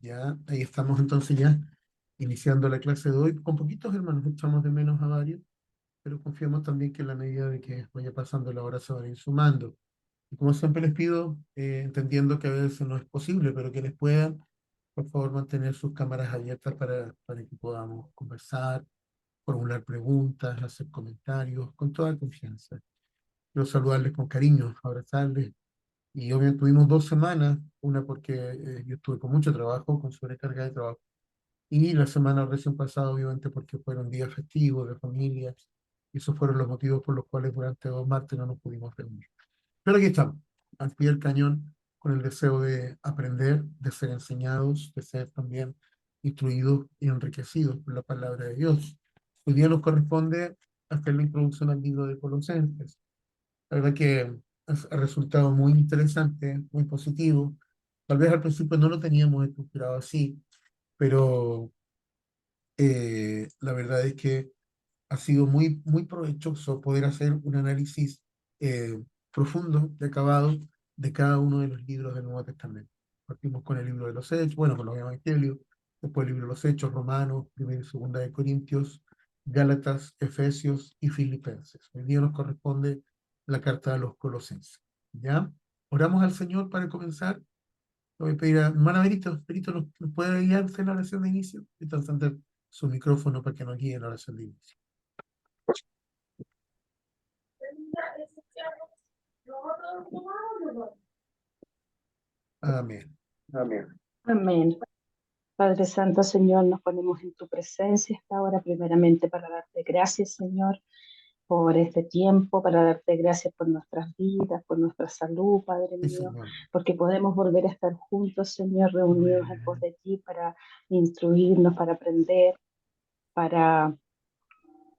Ya, ahí estamos entonces ya iniciando la clase de hoy. Con poquitos hermanos, echamos de menos a varios, pero confiamos también que en la medida de que vaya pasando la hora se van a ir sumando. Y como siempre les pido, entendiendo que a veces no es posible, pero que les puedan, por favor, mantener sus cámaras abiertas para que podamos conversar, formular preguntas, hacer comentarios, con toda confianza. Quiero saludarles con cariño, abrazarles. Y obviamente tuvimos 2 semanas, una porque yo estuve con mucho trabajo, con sobrecarga de trabajo, y la semana recién pasada, obviamente, porque fueron días festivos de familia, y esos fueron los motivos por los cuales durante 2 martes no nos pudimos reunir. Pero aquí estamos, al pie del cañón, con el deseo de aprender, de ser enseñados, de ser también instruidos y enriquecidos por la palabra de Dios. Hoy día nos corresponde hacer la introducción al libro de Colosenses. La verdad que ha resultado muy interesante, muy positivo. Tal vez al principio no lo teníamos estructurado así, pero la verdad es que ha sido muy, muy provechoso poder hacer un análisis eh, profundo y acabado de cada uno de los libros del Nuevo Testamento. Partimos con el libro de los Hechos, bueno, con los Evangelios, después el libro de los Hechos, Romanos, Primera y Segunda de Corintios, Gálatas, Efesios y Filipenses. Hoy día nos corresponde la carta de los Colosenses. ¿Ya? Oramos al Señor para comenzar. Le voy a pedir a hermana Berito, Berito, ¿nos puede guiarse en la oración de inicio? Está encender su micrófono para que nos guíe en la oración de inicio. Amén. Amén. Amén. Padre Santo, Señor, nos ponemos en tu presencia esta hora, primeramente para darte gracias, Señor, por este tiempo, para darte gracias por nuestras vidas, por nuestra salud, Padre Sí, mío, Señor. porque podemos volver a estar juntos, Señor, reunidos en pos Amén. de ti para instruirnos, para aprender, para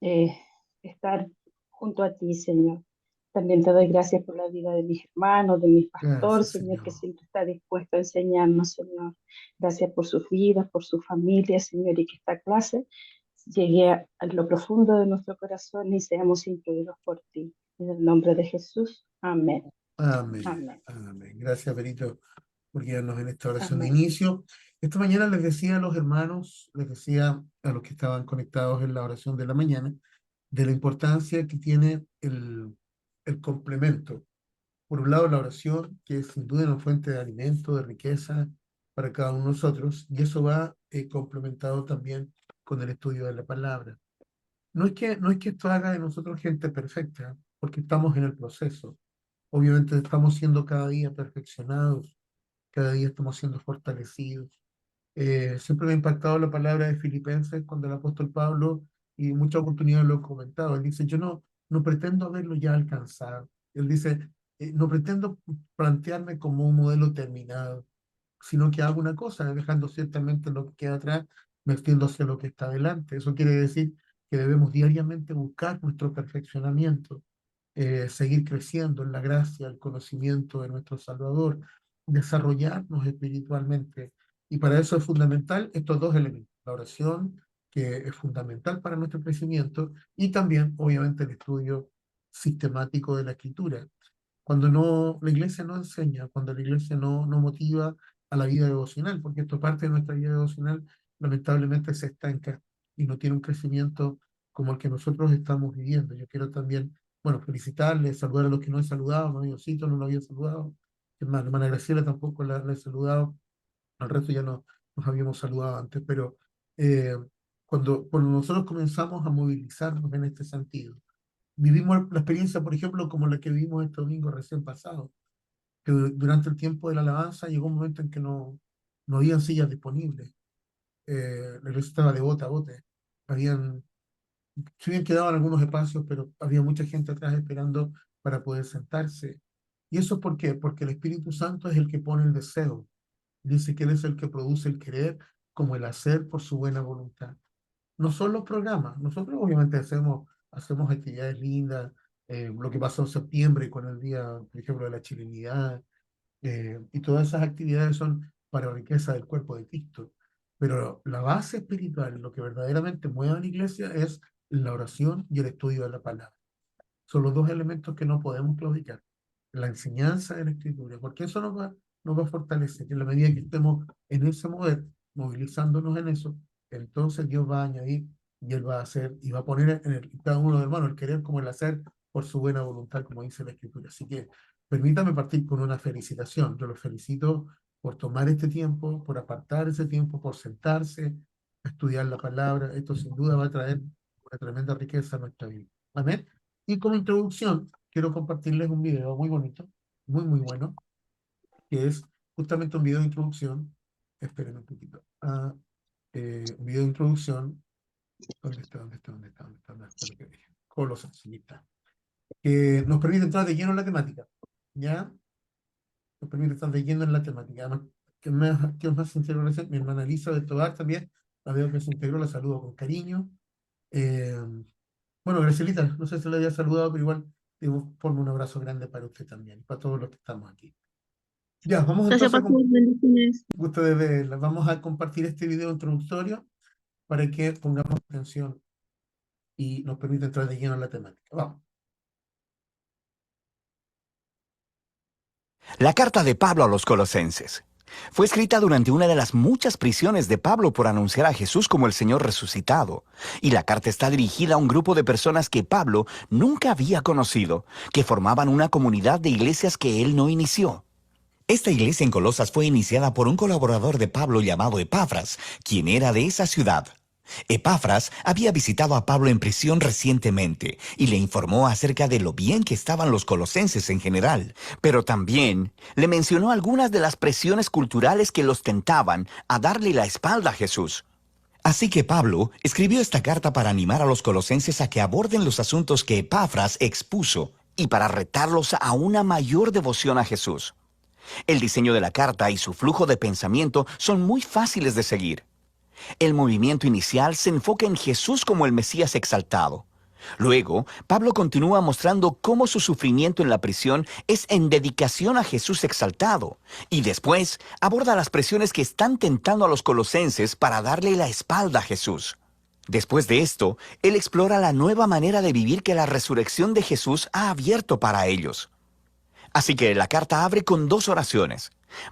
eh, estar junto a ti, Señor. También te doy gracias por la vida de mis hermanos, de mi pastor, Gracias, Señor, que Señor. siempre está dispuesto a enseñarnos, Señor. Gracias por sus vidas, por su familia, Señor, y que esta clase llegue a lo profundo de nuestro corazón y seamos incluidos por ti. En el nombre de Jesús, amén. Amén. Amén. Amén. Gracias, Benito, por guiarnos en esta oración de Amén. inicio. Esta mañana les decía a los hermanos, les decía a los que estaban conectados en la oración de la mañana, de la importancia que tiene el complemento. Por un lado, la oración, que es sin duda una fuente de alimento, de riqueza para cada uno de nosotros, y eso va complementado también con el estudio de la palabra. No es que esto haga de nosotros gente perfecta, porque estamos en el proceso. Obviamente estamos siendo cada día perfeccionados, cada día estamos siendo fortalecidos. Siempre me ha impactado la palabra de Filipenses cuando el apóstol Pablo, y en muchas oportunidades lo he comentado, él dice, yo no pretendo haberlo ya alcanzado. Él dice, no pretendo plantearme como un modelo terminado, sino que hago una cosa, dejando ciertamente lo que queda atrás, me extiendo hacia lo que está adelante. Eso quiere decir que debemos diariamente buscar nuestro perfeccionamiento, seguir creciendo en la gracia, el conocimiento de nuestro Salvador, desarrollarnos espiritualmente. Y para eso es fundamental estos dos elementos, la oración, que es fundamental para nuestro crecimiento, y también, obviamente, el estudio sistemático de la Escritura. Cuando no, la iglesia no enseña, cuando la iglesia no motiva a la vida devocional, porque esto parte de nuestra vida devocional, lamentablemente se estanca y no tiene un crecimiento como el que nosotros estamos viviendo. Yo quiero también, bueno, felicitarles, saludar a los que no he saludado, a Diosito no lo había saludado, es más, la hermana Graciela tampoco la he saludado, al resto ya no, nos habíamos saludado antes, pero eh, cuando nosotros comenzamos a movilizarnos en este sentido, vivimos la experiencia, por ejemplo, como la que vivimos este domingo recién pasado, que durante el tiempo de la alabanza llegó un momento en que no habían sillas disponibles. La iglesia estaba de bote a bote. Habían, si bien quedaban algunos espacios, pero había mucha gente atrás esperando para poder sentarse. ¿Y eso por qué? Porque el Espíritu Santo es el que pone el deseo. Dice que Él es el que produce el querer como el hacer por su buena voluntad. No son los programas. Nosotros obviamente hacemos actividades lindas, lo que pasó en septiembre con el día, por ejemplo, de la chilenidad, y todas esas actividades son para riqueza del cuerpo de Cristo. Pero la base espiritual, lo que verdaderamente mueve a la iglesia es la oración y el estudio de la palabra. Son los dos elementos que no podemos claudicar. La enseñanza de la escritura, porque eso nos nos va a fortalecer. Y en la medida que estemos en ese mover, movilizándonos en eso, entonces Dios va a añadir y Él va a hacer y va a poner en cada uno de hermanos el querer como el hacer por su buena voluntad, como dice la Escritura. Así que permítame partir con una felicitación. Yo los felicito por tomar este tiempo, por apartar ese tiempo, por sentarse a estudiar la palabra. Esto sin duda va a traer una tremenda riqueza a nuestra vida. Amén. Y como introducción, quiero compartirles un video muy bonito, muy bueno, que es justamente un video de introducción. Esperen un poquito. Un video de introducción. ¿Dónde está? ¿Dónde está? ¿Dónde está? ¿Dónde está? ¿Dónde está lo que dije? Colosenses, ahí está. Que nos permite entrar de lleno en la temática. ¿Ya? Nos permite estar de lleno en la temática. Además, que más sincero, mi hermana Elisa de Tobar también, la veo que se integró, la saludo con cariño. Eh, bueno, Gracielita, no sé si la había saludado, pero igual digo, formo un abrazo grande para usted también, y para todos los que estamos aquí. Ya, vamos Gracias, entonces, pastor. Bendiciones. gusto de verla. Vamos a compartir este video introductorio para que pongamos atención y nos permita entrar de lleno en la temática. Vamos. La carta de Pablo a los Colosenses fue escrita durante una de las muchas prisiones de Pablo por anunciar a Jesús como el Señor resucitado, y la carta está dirigida a un grupo de personas que Pablo nunca había conocido, que formaban una comunidad de iglesias que él no inició. Esta iglesia en Colosas fue iniciada por un colaborador de Pablo llamado Epafras, quien era de esa ciudad. Epafras había visitado a Pablo en prisión recientemente y le informó acerca de lo bien que estaban los colosenses en general, pero también le mencionó algunas de las presiones culturales que los tentaban a darle la espalda a Jesús. Así que Pablo escribió esta carta para animar a los colosenses a que aborden los asuntos que Epafras expuso y para retarlos a una mayor devoción a Jesús. El diseño de la carta y su flujo de pensamiento son muy fáciles de seguir. El movimiento inicial se enfoca en Jesús como el Mesías exaltado. Luego, Pablo continúa mostrando cómo su sufrimiento en la prisión es en dedicación a Jesús exaltado. Y después, aborda las presiones que están tentando a los colosenses para darle la espalda a Jesús. Después de esto, él explora la nueva manera de vivir que la resurrección de Jesús ha abierto para ellos. Así que la carta abre con 2 oraciones.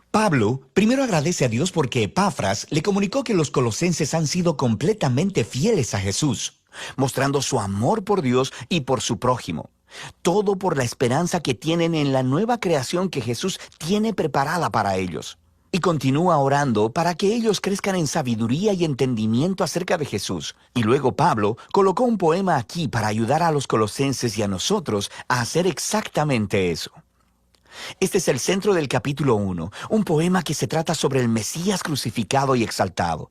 Pablo primero agradece a Dios porque Epafras le comunicó que los colosenses han sido completamente fieles a Jesús, mostrando su amor por Dios y por su prójimo. Todo por la esperanza que tienen en la nueva creación que Jesús tiene preparada para ellos. Y continúa orando para que ellos crezcan en sabiduría y entendimiento acerca de Jesús. Y luego Pablo colocó un poema aquí para ayudar a los colosenses y a nosotros a hacer exactamente eso. Este es el centro del capítulo 1, un poema que se trata sobre el Mesías crucificado y exaltado.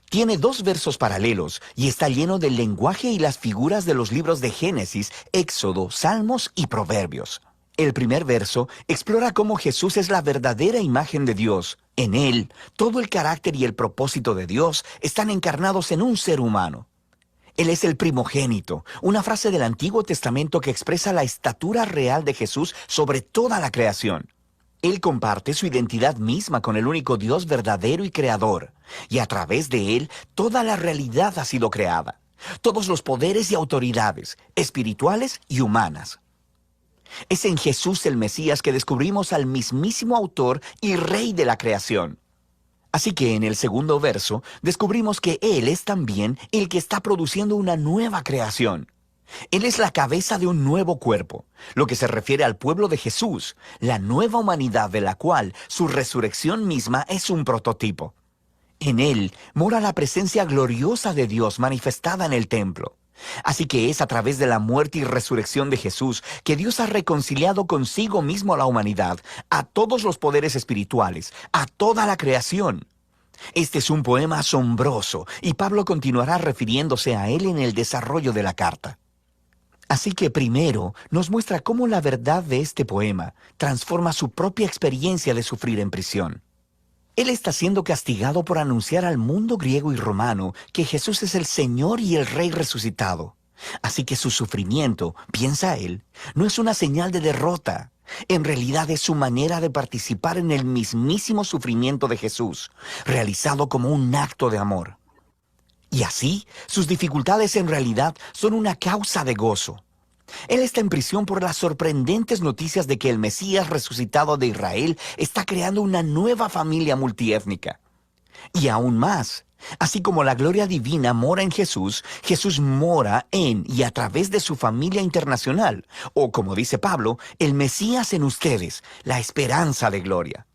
Tiene 2 versos paralelos y está lleno del lenguaje y las figuras de los libros de Génesis, Éxodo, Salmos y Proverbios. El primer verso explora cómo Jesús es la verdadera imagen de Dios. En él, todo el carácter y el propósito de Dios están encarnados en un ser humano. Él es el primogénito, una frase del Antiguo Testamento que expresa la estatura real de Jesús sobre toda la creación. Él comparte su identidad misma con el único Dios verdadero y creador, y a través de él toda la realidad ha sido creada, todos los poderes y autoridades, espirituales y humanas. Es en Jesús el Mesías que descubrimos al mismísimo autor y rey de la creación. Así que en el segundo verso descubrimos que Él es también el que está produciendo una nueva creación. Él es la cabeza de un nuevo cuerpo, lo que se refiere al pueblo de Jesús, la nueva humanidad de la cual su resurrección misma es un prototipo. En Él mora la presencia gloriosa de Dios manifestada en el templo. Así que es a través de la muerte y resurrección de Jesús que Dios ha reconciliado consigo mismo a la humanidad, a todos los poderes espirituales, a toda la creación. Este es un poema asombroso y Pablo continuará refiriéndose a él en el desarrollo de la carta. Así que primero nos muestra cómo la verdad de este poema transforma su propia experiencia de sufrir en prisión. Él está siendo castigado por anunciar al mundo griego y romano que Jesús es el Señor y el Rey resucitado. Así que su sufrimiento, piensa él, no es una señal de derrota. En realidad es su manera de participar en el mismísimo sufrimiento de Jesús, realizado como un acto de amor. Y así, sus dificultades en realidad son una causa de gozo. Él está en prisión por las sorprendentes noticias de que el Mesías resucitado de Israel está creando una nueva familia multiétnica. Y aún más, así como la gloria divina mora en Jesús, Jesús mora en y a través de su familia internacional, o como dice Pablo, el Mesías en ustedes, la esperanza de gloria.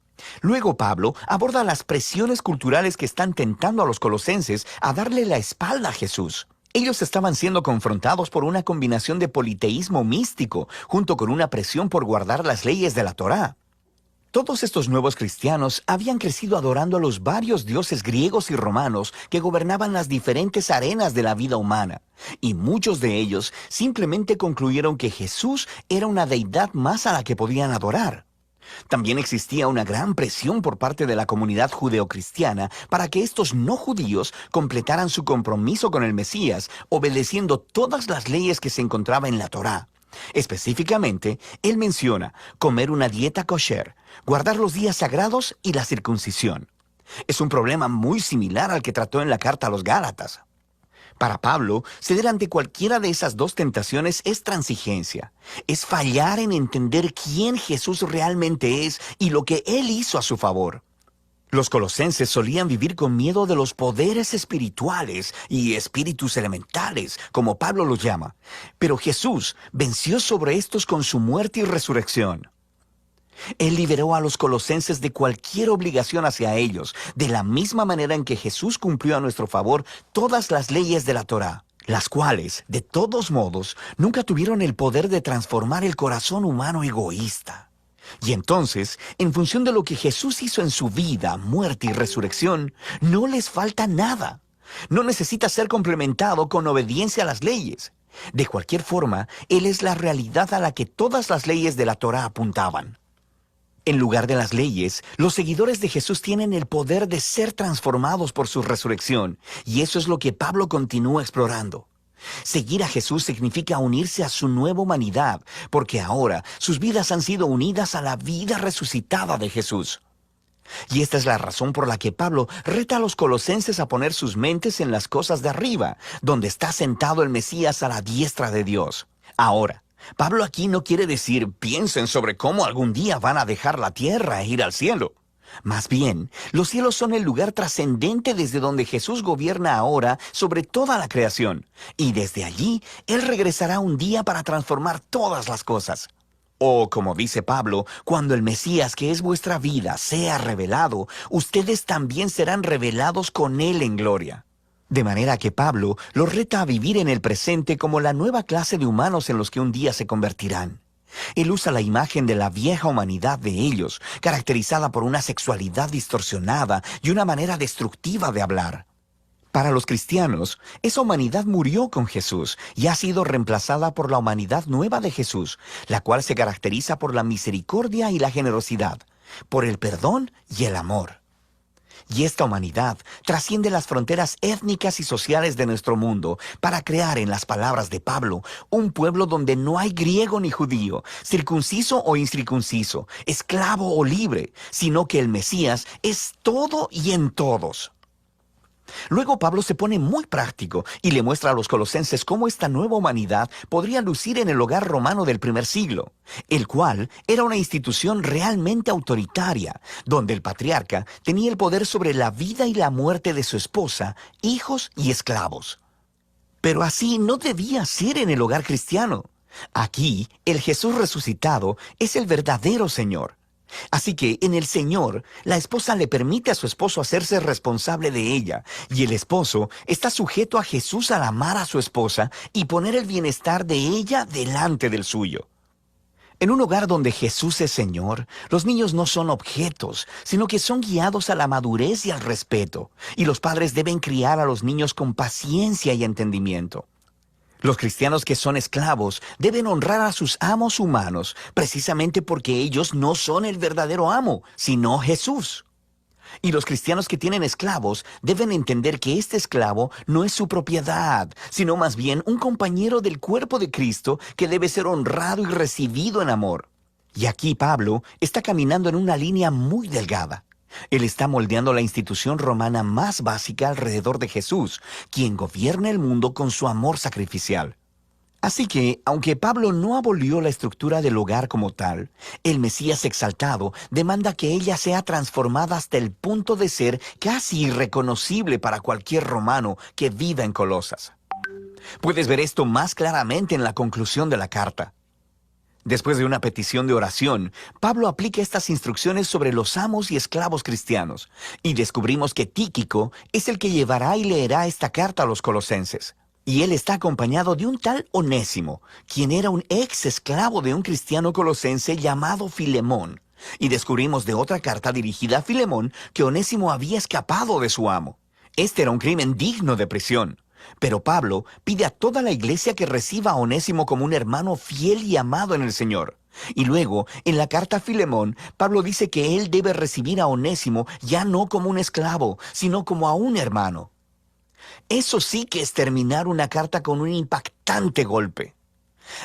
Luego Pablo aborda las presiones culturales que están tentando a los colosenses a darle la espalda a Jesús. Ellos estaban siendo confrontados por una combinación de politeísmo místico, junto con una presión por guardar las leyes de la Torá. Todos estos nuevos cristianos habían crecido adorando a los varios dioses griegos y romanos que gobernaban las diferentes arenas de la vida humana, y muchos de ellos simplemente concluyeron que Jesús era una deidad más a la que podían adorar. También existía una gran presión por parte de la comunidad judeocristiana para que estos no judíos completaran su compromiso con el Mesías, obedeciendo todas las leyes que se encontraban en la Torá. Específicamente, él menciona comer una dieta kosher, guardar los días sagrados y la circuncisión. Es un problema muy similar al que trató en la carta a los Gálatas. Para Pablo, ceder ante cualquiera de esas dos tentaciones es transigencia. Es fallar en entender quién Jesús realmente es y lo que Él hizo a su favor. Los colosenses solían vivir con miedo de los poderes espirituales y espíritus elementales, como Pablo los llama. Pero Jesús venció sobre estos con su muerte y resurrección. Él liberó a los colosenses de cualquier obligación hacia ellos, de la misma manera en que Jesús cumplió a nuestro favor todas las leyes de la Torá, las cuales, de todos modos, nunca tuvieron el poder de transformar el corazón humano egoísta. Y entonces, en función de lo que Jesús hizo en su vida, muerte y resurrección, no les falta nada. No necesita ser complementado con obediencia a las leyes. De cualquier forma, Él es la realidad a la que todas las leyes de la Torá apuntaban. En lugar de las leyes, los seguidores de Jesús tienen el poder de ser transformados por su resurrección, y eso es lo que Pablo continúa explorando. Seguir a Jesús significa unirse a su nueva humanidad, porque ahora sus vidas han sido unidas a la vida resucitada de Jesús. Y esta es la razón por la que Pablo reta a los colosenses a poner sus mentes en las cosas de arriba, donde está sentado el Mesías a la diestra de Dios. Ahora, Pablo aquí no quiere decir piensen sobre cómo algún día van a dejar la tierra e ir al cielo. Más bien, los cielos son el lugar trascendente desde donde Jesús gobierna ahora sobre toda la creación, y desde allí Él regresará un día para transformar todas las cosas. O, como dice Pablo, cuando el Mesías, que es vuestra vida, sea revelado, ustedes también serán revelados con Él en gloria. De manera que Pablo los reta a vivir en el presente como la nueva clase de humanos en los que un día se convertirán. Él usa la imagen de la vieja humanidad de ellos, caracterizada por una sexualidad distorsionada y una manera destructiva de hablar. Para los cristianos, esa humanidad murió con Jesús y ha sido reemplazada por la humanidad nueva de Jesús, la cual se caracteriza por la misericordia y la generosidad, por el perdón y el amor. Y esta humanidad trasciende las fronteras étnicas y sociales de nuestro mundo para crear, en las palabras de Pablo, un pueblo donde no hay griego ni judío, circunciso o incircunciso, esclavo o libre, sino que el Mesías es todo y en todos. Luego Pablo se pone muy práctico y le muestra a los colosenses cómo esta nueva humanidad podría lucir en el hogar romano del primer siglo, el cual era una institución realmente autoritaria, donde el patriarca tenía el poder sobre la vida y la muerte de su esposa, hijos y esclavos. Pero así no debía ser en el hogar cristiano. Aquí, el Jesús resucitado es el verdadero Señor. Así que en el Señor, la esposa le permite a su esposo hacerse responsable de ella, y el esposo está sujeto a Jesús al amar a su esposa y poner el bienestar de ella delante del suyo. En un hogar donde Jesús es Señor, los niños no son objetos, sino que son guiados a la madurez y al respeto, y los padres deben criar a los niños con paciencia y entendimiento. Los cristianos que son esclavos deben honrar a sus amos humanos, precisamente porque ellos no son el verdadero amo, sino Jesús. Y los cristianos que tienen esclavos deben entender que este esclavo no es su propiedad, sino más bien un compañero del cuerpo de Cristo que debe ser honrado y recibido en amor. Y aquí Pablo está caminando en una línea muy delgada. Él está moldeando la institución romana más básica alrededor de Jesús, quien gobierna el mundo con su amor sacrificial. Así que, aunque Pablo no abolió la estructura del hogar como tal, el Mesías exaltado demanda que ella sea transformada hasta el punto de ser casi irreconocible para cualquier romano que viva en Colosas. Puedes ver esto más claramente en la conclusión de la carta. Después de una petición de oración, Pablo aplica estas instrucciones sobre los amos y esclavos cristianos, y descubrimos que Tíquico es el que llevará y leerá esta carta a los colosenses. Y él está acompañado de un tal Onésimo, quien era un ex esclavo de un cristiano colosense llamado Filemón. Y descubrimos de otra carta dirigida a Filemón que Onésimo había escapado de su amo. Este era un crimen digno de prisión. Pero Pablo pide a toda la iglesia que reciba a Onésimo como un hermano fiel y amado en el Señor. Y luego, en la carta a Filemón, Pablo dice que él debe recibir a Onésimo ya no como un esclavo, sino como a un hermano. Eso sí que es terminar una carta con un impactante golpe.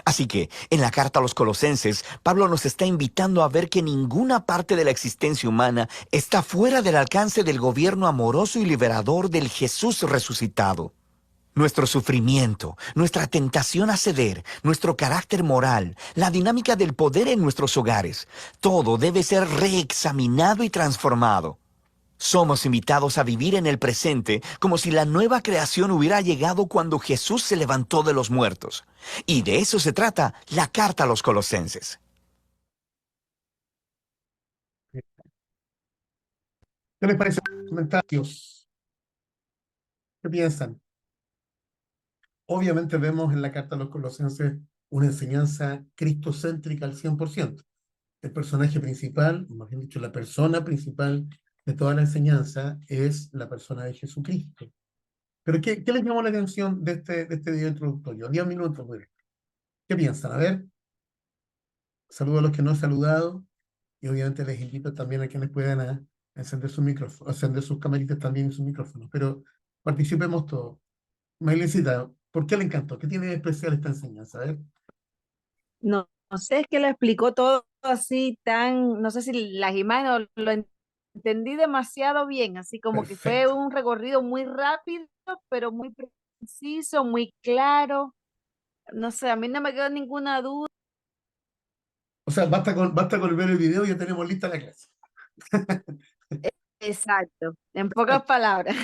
Así que, en la carta a los colosenses, Pablo nos está invitando a ver que ninguna parte de la existencia humana está fuera del alcance del gobierno amoroso y liberador del Jesús resucitado. Nuestro sufrimiento, nuestra tentación a ceder, nuestro carácter moral, la dinámica del poder en nuestros hogares, todo debe ser reexaminado y transformado. Somos invitados a vivir en el presente como si la nueva creación hubiera llegado cuando Jesús se levantó de los muertos. Y de eso se trata la carta a los colosenses. ¿Qué les parece los comentarios? ¿Qué piensan? Obviamente vemos en la carta a los colosenses una enseñanza cristocéntrica al 100%. El personaje principal, más bien dicho, la persona principal de toda la enseñanza es la persona de Jesucristo. Pero ¿qué les llamó la atención de este video introductorio? 10 minutos, pues. ¿Qué piensan? A ver, saludo a los que no he saludado y obviamente les invito también a quienes puedan a encender sus micrófonos, encender sus camaritas también y sus micrófonos. Pero participemos todos. Mailecita, ¿por qué le encantó? ¿Qué tiene de especial esta enseñanza? A ver, No, no sé, es que lo explicó todo así tan, no sé si las imágenes entendí demasiado bien, así como que fue perfecto. un recorrido muy rápido, pero muy preciso, muy claro. No sé, a mí no me quedó ninguna duda. O sea, basta con ver el video y ya tenemos lista la clase. Exacto, en pocas palabras.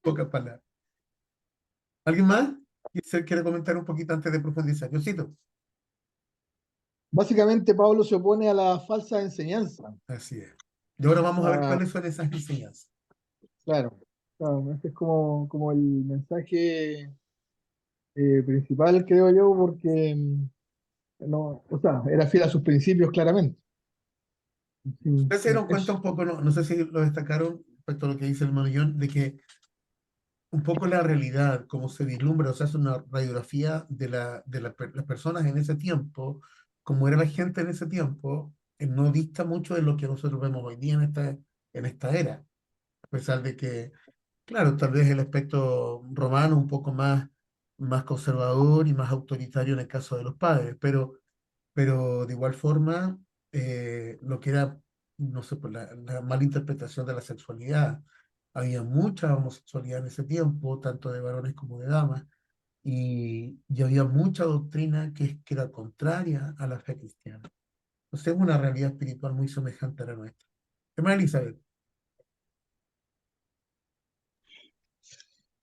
Pocas palabras. ¿Alguien más? ¿Quiere comentar un poquito antes de profundizar? Diosito. Básicamente, Pablo se opone a la falsa enseñanza. Así es. Y ahora vamos a ver Ah, cuáles son esas enseñanzas. claro, claro, este es como el mensaje principal, creo yo, porque no, o sea, era fiel a sus principios, claramente. Sí, Ustedes se dieron cuenta eso. un poco, no sé si lo destacaron respecto a lo que dice el Manillón, de que un poco la realidad, como se vislumbra, o sea, hace una radiografía de las personas en ese tiempo, como era la gente en ese tiempo, no dista mucho de lo que nosotros vemos hoy día en esta era. A pesar de que, claro, tal vez el aspecto romano un poco más conservador y más autoritario en el caso de los padres, pero de igual forma, lo que era, no sé, pues la mala interpretación de la sexualidad. Había mucha homosexualidad en ese tiempo, tanto de varones como de damas, y había mucha doctrina que era contraria a la fe cristiana. Entonces es una realidad espiritual muy semejante a la nuestra. Hermana Elizabeth,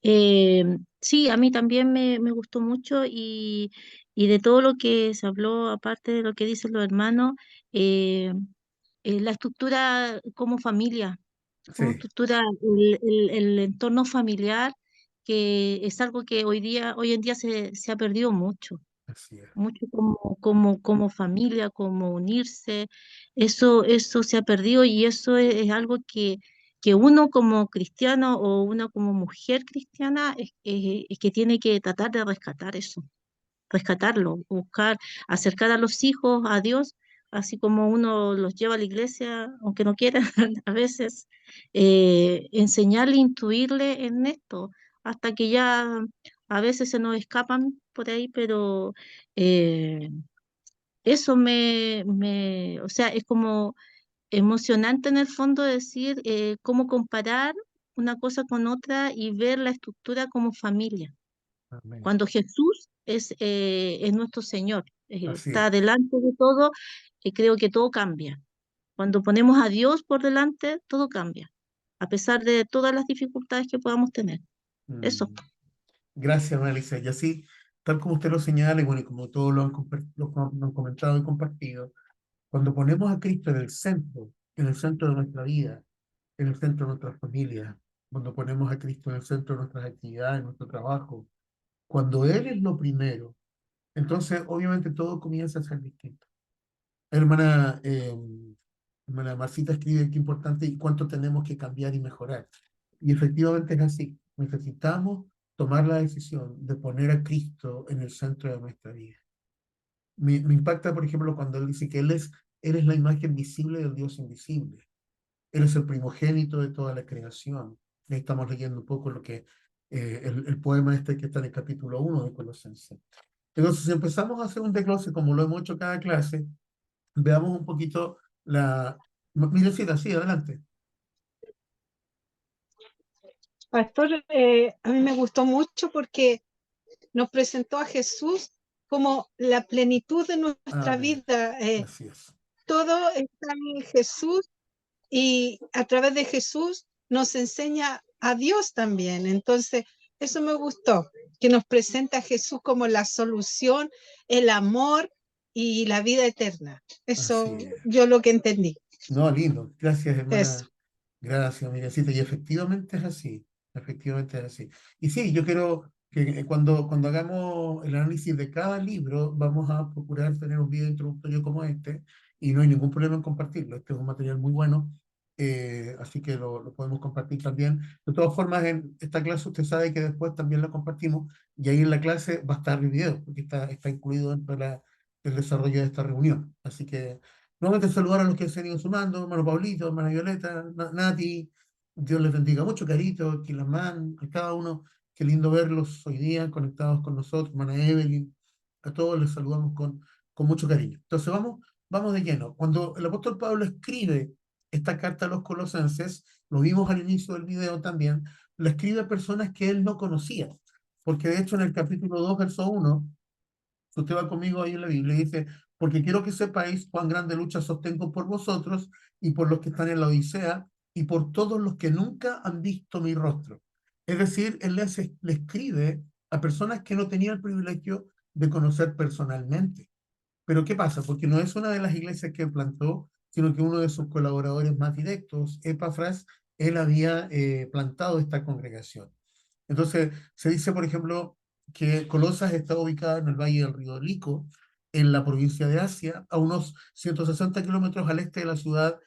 Sí, a mí también me gustó mucho y de todo lo que se habló, aparte de lo que dicen los hermanos, eh, la estructura como sí, estructura el entorno familiar, que es algo que hoy en día se ha perdido así es. mucho como familia, como unirse, eso se ha perdido y eso es algo que uno como cristiano o una como mujer cristiana es que tiene que tratar de rescatar eso, rescatarlo, buscar, acercar a los hijos a Dios, así como uno los lleva a la iglesia, aunque no quiera a veces, enseñarle, instruirle en esto, hasta que ya a veces se nos escapan por ahí, pero eh, eso o sea, es como emocionante en el fondo decir cómo comparar una cosa con otra y ver la estructura como familia. Amén. Cuando Jesús es nuestro Señor. Así Está es. delante de todo y creo que todo cambia. Cuando ponemos a Dios por delante, todo cambia, a pesar de todas las dificultades que podamos tener. Eso. Mm. Gracias, Melissa. Y así, tal como usted lo señala, y bueno, y como todos lo han comentado y compartido, cuando ponemos a Cristo en el centro de nuestra vida, en el centro de nuestras familias, cuando ponemos a Cristo en el centro de nuestras actividades, en nuestro trabajo, cuando Él es lo primero, entonces obviamente todo comienza a ser distinto. Hermana, hermana Marcita escribe qué importante y cuánto tenemos que cambiar y mejorar. Y efectivamente es así. Necesitamos tomar la decisión de poner a Cristo en el centro de nuestra vida. Me impacta, por ejemplo, cuando él dice que él es la imagen visible del Dios invisible. Él es el primogénito de toda la creación. Ahí estamos leyendo un poco lo que el poema este que está en el capítulo 1 de Colosenses. Entonces, si empezamos a hacer un desglose como lo hemos hecho cada clase, veamos un poquito la... Mire, sí, adelante. Pastor, a mí me gustó mucho porque nos presentó a Jesús como la plenitud de nuestra Amén. vida. Así es. Todo está en Jesús y a través de Jesús nos enseña a Dios también. Entonces, eso me gustó, que nos presenta a Jesús como la solución, el amor y la vida eterna. Eso Así es. yo lo que entendí. No, lindo. Gracias, Eso. hermana. Gracias, Miriamcita. Y efectivamente es así. Efectivamente es así. Y sí, yo quiero que cuando hagamos el análisis de cada libro, vamos a procurar tener un video introductorio como este, y no hay ningún problema en compartirlo. Este es un material muy bueno, así que lo podemos compartir también. De todas formas, en esta clase usted sabe que después también la compartimos, y ahí en la clase va a estar el video, porque está incluido dentro del desarrollo de esta reunión. Así que nuevamente saludar a los que se han ido sumando, hermano Paulito, hermana Violeta, Nati, Dios les bendiga mucho, Carito, Kilamán, a cada uno, qué lindo verlos hoy día conectados con nosotros, hermana Evelyn, a todos les saludamos con mucho cariño. Entonces vamos de lleno. Cuando el apóstol Pablo escribe esta carta a los colosenses, lo vimos al inicio del video también, la escribe a personas que él no conocía, porque de hecho en el capítulo 2, verso 1, si usted va conmigo ahí en la Biblia, dice, porque quiero que sepáis cuán grande lucha sostengo por vosotros y por los que están en la Odisea y por todos los que nunca han visto mi rostro. Es decir, él le escribe a personas que no tenían el privilegio de conocer personalmente. Pero ¿qué pasa? Porque no es una de las iglesias que plantó, sino que uno de sus colaboradores más directos, Epafras, él había plantado esta congregación. Entonces, se dice, por ejemplo, que Colosas está ubicada en el valle del río Lico, en la provincia de Asia, a unos 160 kilómetros al este de la ciudad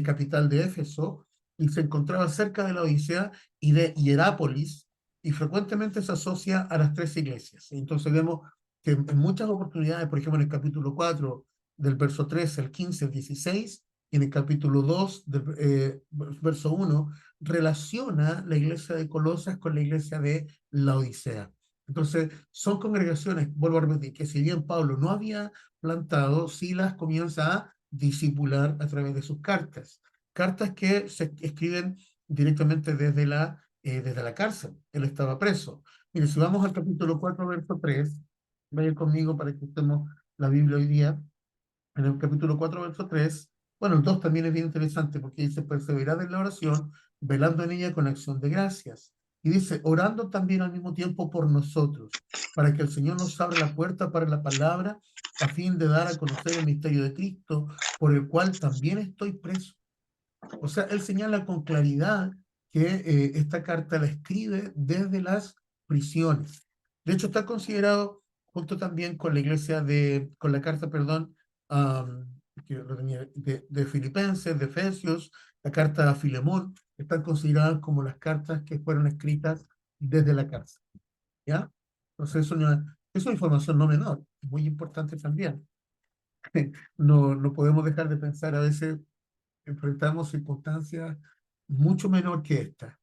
capital de Éfeso, y se encontraba cerca de la Odisea y de Hierápolis, y frecuentemente se asocia a las tres iglesias. Entonces vemos que en muchas oportunidades, por ejemplo, en el capítulo 4, del verso 13 al 15, al 16, y en el capítulo 2, del verso 1, relaciona la iglesia de Colosas con la iglesia de la Odisea. Entonces, son congregaciones, vuelvo a repetir, que si bien Pablo no había plantado, sí las comienza a discipular a través de sus cartas. Cartas que se escriben directamente desde la cárcel. Él estaba preso. Mire, si vamos al capítulo 4, verso 3, vayan conmigo para que estemos la Biblia hoy día. En el capítulo 4, verso 3, bueno, el 2 también es bien interesante porque dice, perseverad en la oración, velando en ella con acción de gracias. Y dice, orando también al mismo tiempo por nosotros, para que el Señor nos abra la puerta para la palabra, a fin de dar a conocer el misterio de Cristo, por el cual también estoy preso. O sea, él señala con claridad que esta carta la escribe desde las prisiones. De hecho, está considerado, junto también con la con la carta, perdón, que lo tenía, de Filipenses, de Efesios, la carta a Filemón, están consideradas como las cartas que fueron escritas desde la cárcel. ¿Ya? Entonces, es una información no menor, es muy importante también. No podemos dejar de pensar a veces enfrentamos circunstancias mucho menor que esta,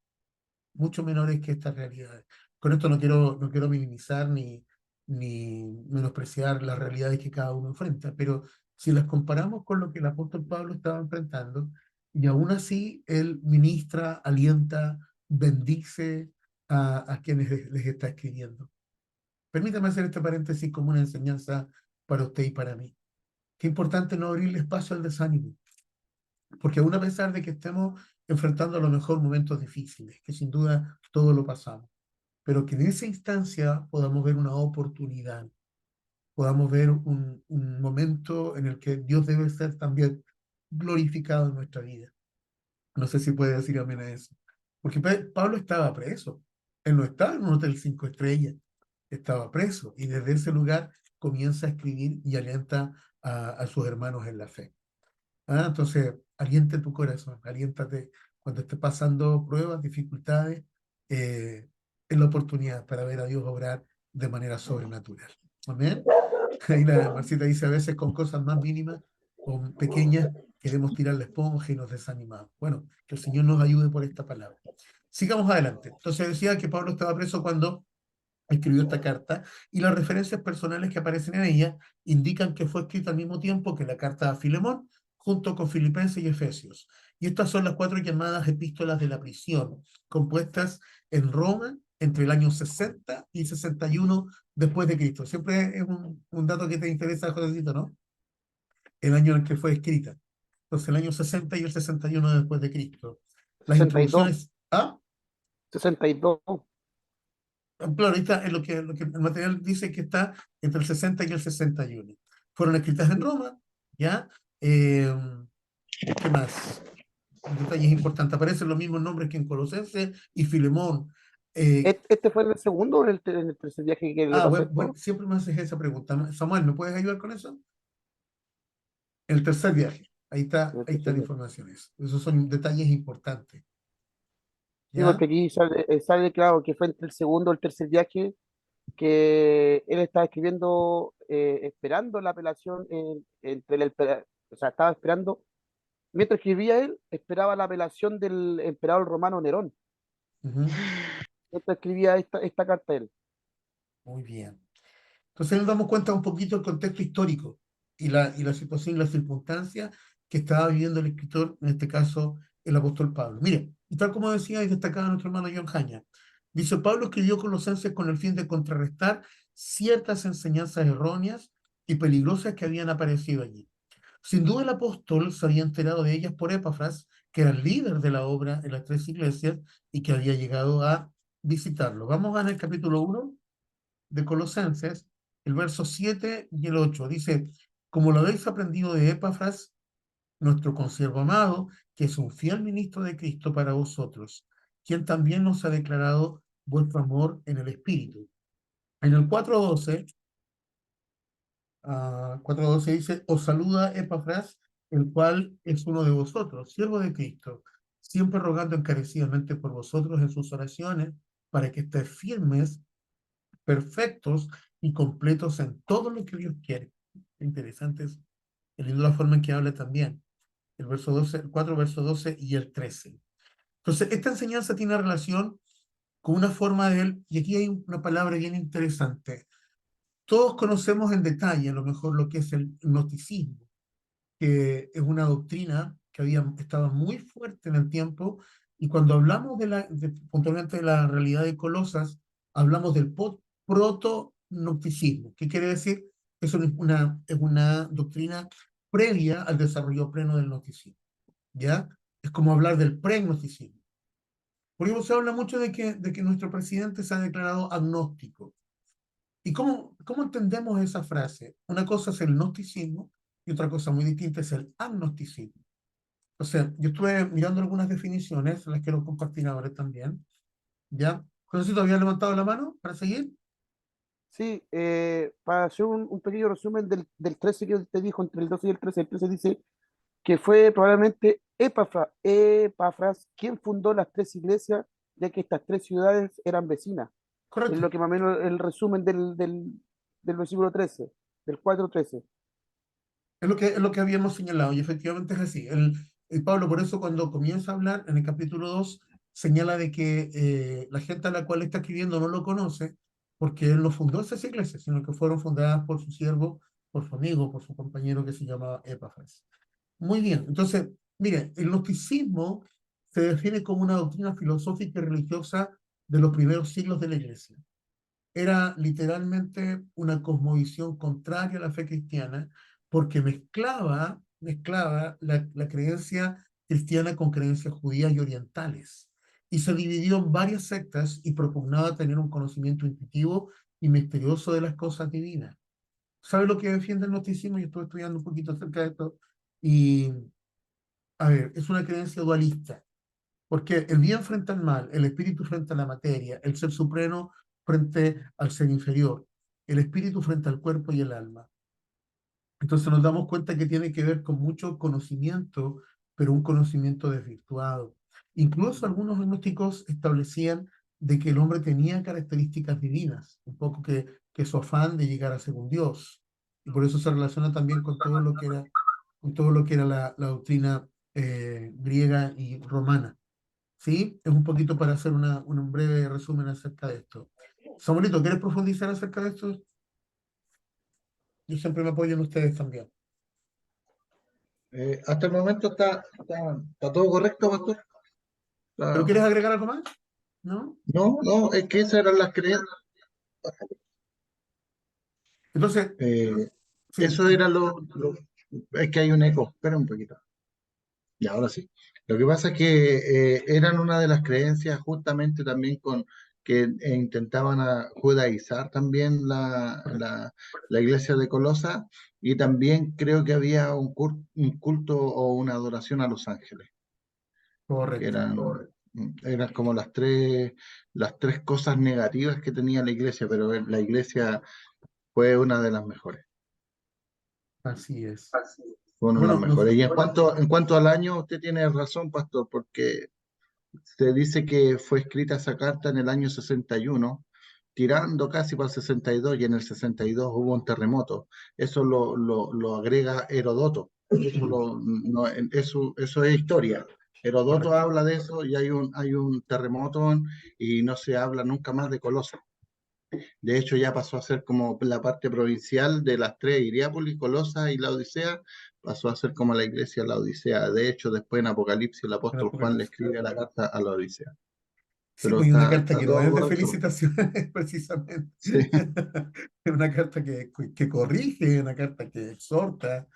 mucho menores que estas realidades. Con esto no quiero minimizar ni menospreciar las realidades que cada uno enfrenta, pero si las comparamos con lo que el apóstol Pablo estaba enfrentando, y aún así él ministra, alienta, bendice a quienes les está escribiendo. Permítame hacer este paréntesis como una enseñanza para usted y para mí. Qué importante no abrirle espacio al desánimo, porque aún a pesar de que estemos enfrentando a lo mejor momentos difíciles, que sin duda todo lo pasamos, pero que en esa instancia podamos ver una oportunidad, podamos ver un momento en el que Dios debe ser también glorificado en nuestra vida. No sé si puede decir amén a eso. Porque Pablo estaba preso. Él no estaba en un hotel 5 estrellas, estaba preso. Y desde ese lugar comienza a escribir y alienta a sus hermanos en la fe. Entonces, aliente tu corazón, aliéntate cuando estés pasando pruebas, dificultades, es la oportunidad para ver a Dios obrar de manera sobrenatural. Amén. Ahí la Marcita dice, a veces con cosas más mínimas o pequeñas queremos tirar la esponja y nos desanimamos. Bueno, que el Señor nos ayude por esta palabra. Sigamos adelante. Entonces decía que Pablo estaba preso cuando escribió esta carta y las referencias personales que aparecen en ella indican que fue escrita al mismo tiempo que la carta a Filemón, junto con Filipenses y Efesios. Y estas son las 4 llamadas epístolas de la prisión, compuestas en Roma entre el año 60 y 61 después de Cristo. Siempre es un dato que te interesa, Josecito, ¿no? El año en que fue escrita. Entonces, el año 60 y el 61 después de Cristo. Las 62, introducciones... ¿Ah? 62. Claro, ahí está, lo que el material dice que está entre el 60 y el 61. Fueron escritas en Roma, ¿ya? Eh, ¿Qué más? Un detalle importante. Aparecen los mismos nombres que en Colosenses y Filemón. ¿Este fue en el segundo o en el tercer viaje que le pasó Bueno, esto? siempre me haces esa pregunta. Samuel, ¿me puedes ayudar con eso? El tercer viaje. En el Ahí está tercer la viaje. información. Esos son detalles importantes, Sí, ¿ya? porque aquí sale claro que fue entre el segundo y el tercer viaje que él estaba escribiendo, esperando la apelación o sea, estaba esperando, mientras escribía él, esperaba la apelación del emperador romano Nerón. Ujú. Mientras escribía esta carta él. Muy bien. Entonces nos damos cuenta un poquito del contexto histórico y la situación y las circunstancias que estaba viviendo el escritor, en este caso el apóstol Pablo. Mire, y tal como decía y destacaba nuestro hermano John Jaña, dice, Pablo escribió Colosenses con el fin de contrarrestar ciertas enseñanzas erróneas y peligrosas que habían aparecido allí. Sin duda el apóstol se había enterado de ellas por Epafras, que era el líder de la obra en las 3 iglesias y que había llegado a visitarlo. Vamos a ver el capítulo 1 de Colosenses, el verso 7 y el 8. Dice, como lo habéis aprendido de Epafras, nuestro consiervo amado, que es un fiel ministro de Cristo para vosotros, quien también nos ha declarado vuestro amor en el Espíritu. En el 4.12, 4.12 dice, os saluda Epafras, el cual es uno de vosotros, siervo de Cristo, siempre rogando encarecidamente por vosotros en sus oraciones, para que estéis firmes, perfectos y completos en todo lo que Dios quiere. Interesante es la forma en que habla también. El verso 12, el 4, verso 12 y el 13. Entonces, esta enseñanza tiene relación con una forma de él, y aquí hay una palabra bien interesante. Todos conocemos en detalle, a lo mejor, lo que es el gnosticismo, que es una doctrina que estaba muy fuerte en el tiempo, y cuando hablamos puntualmente de la realidad de Colosas, hablamos del proto-gnosticismo. ¿Qué quiere decir? Es es una doctrina previa al desarrollo pleno del gnosticismo, ¿ya? Es como hablar del pre-gnosticismo. Por eso se habla mucho de que nuestro presidente se ha declarado agnóstico. ¿Y cómo entendemos esa frase? Una cosa es el gnosticismo y otra cosa muy distinta es el agnosticismo. O sea, yo estuve mirando algunas definiciones, las quiero compartir ahora también. ¿Ya? José, ¿había levantado la mano para seguir? Sí, para hacer un pequeño resumen del 13 que te dijo, entre el 12 y el 13 dice que fue probablemente Epafras quien fundó las 3 iglesias, ya que estas 3 ciudades eran vecinas. Es Correcto. lo que más o menos el resumen del versículo 13, del 4:13. Es lo que habíamos señalado y efectivamente es así. El Pablo, por eso cuando comienza a hablar en el capítulo 2 señala de que la gente a la cual está escribiendo no lo conoce porque él no fundó esas iglesias, sino que fueron fundadas por su siervo, por su amigo, por su compañero que se llamaba Epafras. Muy bien, entonces, mire, el gnosticismo se define como una doctrina filosófica y religiosa de los primeros siglos de la iglesia. era literalmente una cosmovisión contraria a la fe cristiana, porque mezclaba la creencia cristiana con creencias judías y orientales. Y se dividió en varias sectas y propugnaba tener un conocimiento intuitivo y misterioso de las cosas divinas. ¿Sabe lo que defiende el gnosticismo? Yo estuve estudiando un poquito acerca de esto. Y, a ver, es una creencia dualista. Porque el bien frente al mal, el espíritu frente a la materia, el ser supremo frente al ser inferior, el espíritu frente al cuerpo y el alma. Entonces nos damos cuenta que tiene que ver con mucho conocimiento, pero un conocimiento desvirtuado. Incluso algunos gnósticos establecían de que el hombre tenía características divinas, un poco que su afán de llegar a ser un Dios. Y por eso se relaciona también con todo lo que era la doctrina griega y romana. ¿Sí? Es un poquito para hacer un breve resumen acerca de esto. Samuelito, ¿quieres profundizar acerca de esto? Yo siempre me apoyo en ustedes también. Hasta el momento está todo correcto, pastor. ¿Pero quieres agregar algo más? ¿No? No, no, es que esas eran las creencias. Entonces, sí, Eso era es que hay un eco. Espera un poquito. Y ahora sí. Lo que pasa es que eran una de las creencias justamente también con que intentaban judaizar también la iglesia de Colosa, y también creo que había un culto o una adoración a los ángeles, que correcto. eran como las tres cosas negativas que tenía la iglesia, pero la iglesia fue una de las mejores. Así es. Fue una de las Bueno, mejores. Y en cuanto al año, usted tiene razón, pastor, porque se dice que fue escrita esa carta en el año 61, tirando casi para el 62, y en el 62 hubo un terremoto. Eso lo agrega Herodoto. Eso es historia. Herodoto correcto. habla de eso, y hay un terremoto y no se habla nunca más de Colosa. De hecho, ya pasó a ser como la parte provincial de las tres: Hiriápolis, Colosa y la Odisea. Pasó a ser como la iglesia de la Odisea. De hecho, después en Apocalipsis el El apóstol Juan le Apocalipsis. escribe la carta a la Odisea. Sí, Pero pues hay una carta está que no todo es de correcto. felicitaciones, precisamente. Sí, Es una carta que corrige, una carta que exhorta,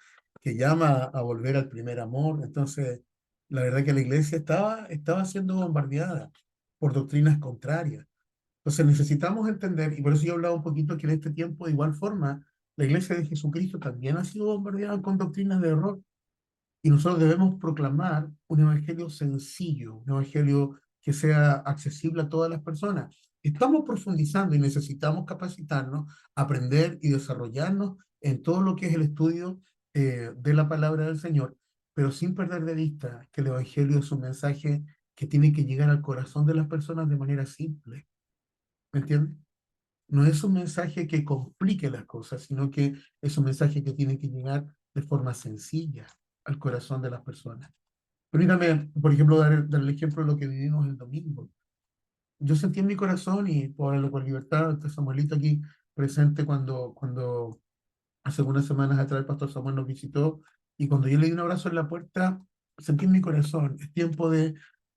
que llama a volver al primer amor. Entonces, la verdad que la iglesia estaba siendo bombardeada por doctrinas contrarias. Entonces necesitamos entender, y por eso yo hablaba un poquito que en este tiempo, de igual forma, la iglesia de Jesucristo también ha sido bombardeada con doctrinas de error. Y nosotros debemos proclamar un evangelio sencillo, un evangelio que sea accesible a todas las personas. Estamos profundizando y necesitamos capacitarnos, aprender y desarrollarnos en todo lo que es el estudio de la palabra del Señor, pero sin perder de vista que el evangelio es un mensaje que tiene que llegar al corazón de las personas de manera simple. ¿Me entiendes? No es un mensaje que complique las cosas, sino que es un mensaje que tiene que llegar de forma sencilla al corazón de las personas. Permítame, por ejemplo, dar el ejemplo de lo que vivimos el domingo. Yo sentí en mi corazón, y por hablarlo con libertad, este Samuelito aquí presente cuando hace unas semanas atrás el pastor Samuel nos visitó, y cuando yo le di un abrazo en la puerta, sentí en mi corazón, es tiempo de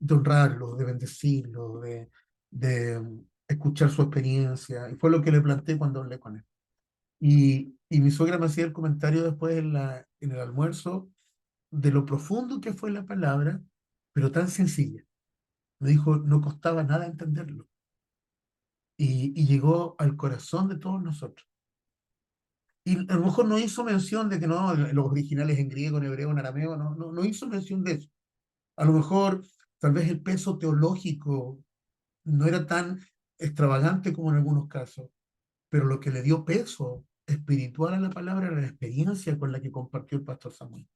honrarlo, de bendecirlo, de escuchar su experiencia, y fue lo que le planteé cuando hablé con él. Y mi suegra me hacía el comentario después en el almuerzo de lo profundo que fue la palabra, pero tan sencilla. Me dijo, no costaba nada entenderlo. Y llegó al corazón de todos nosotros. Y a lo mejor no hizo mención de que no, los originales en griego, en hebreo, en arameo, no hizo mención de eso. A lo mejor, tal vez el peso teológico no era tan extravagante como en algunos casos, pero lo que le dio peso espiritual a la palabra era la experiencia con la que compartió el pastor Samuel.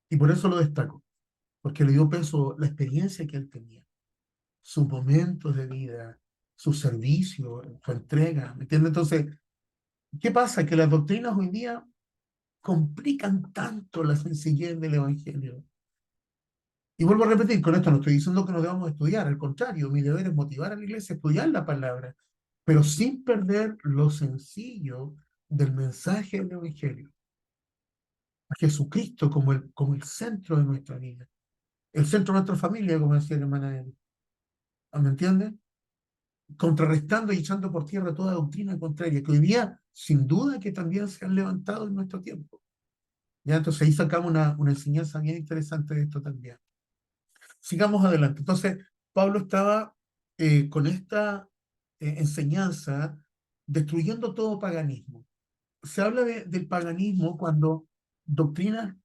Y por eso lo destaco, porque le dio peso la experiencia que él tenía, sus momentos de vida, su servicio, su entrega, ¿me entiendes? Entonces, ¿qué pasa? Que las doctrinas hoy día complican tanto la sencillez del Evangelio. Y vuelvo a repetir, con esto no estoy diciendo que no debamos estudiar, al contrario, mi deber es motivar a la iglesia a estudiar la palabra, pero sin perder lo sencillo del mensaje del Evangelio, a Jesucristo como el centro de nuestra vida, el centro de nuestra familia, como decía la hermana Eli. ¿Me entiendes? contrarrestando y echando por tierra toda doctrina contraria, que hoy día, sin duda, que también se han levantado en nuestro tiempo. ¿Ya? Entonces ahí sacamos una enseñanza bien interesante de esto también. Sigamos adelante. Entonces, Pablo estaba con esta enseñanza destruyendo todo paganismo. Se habla del paganismo cuando doctrinas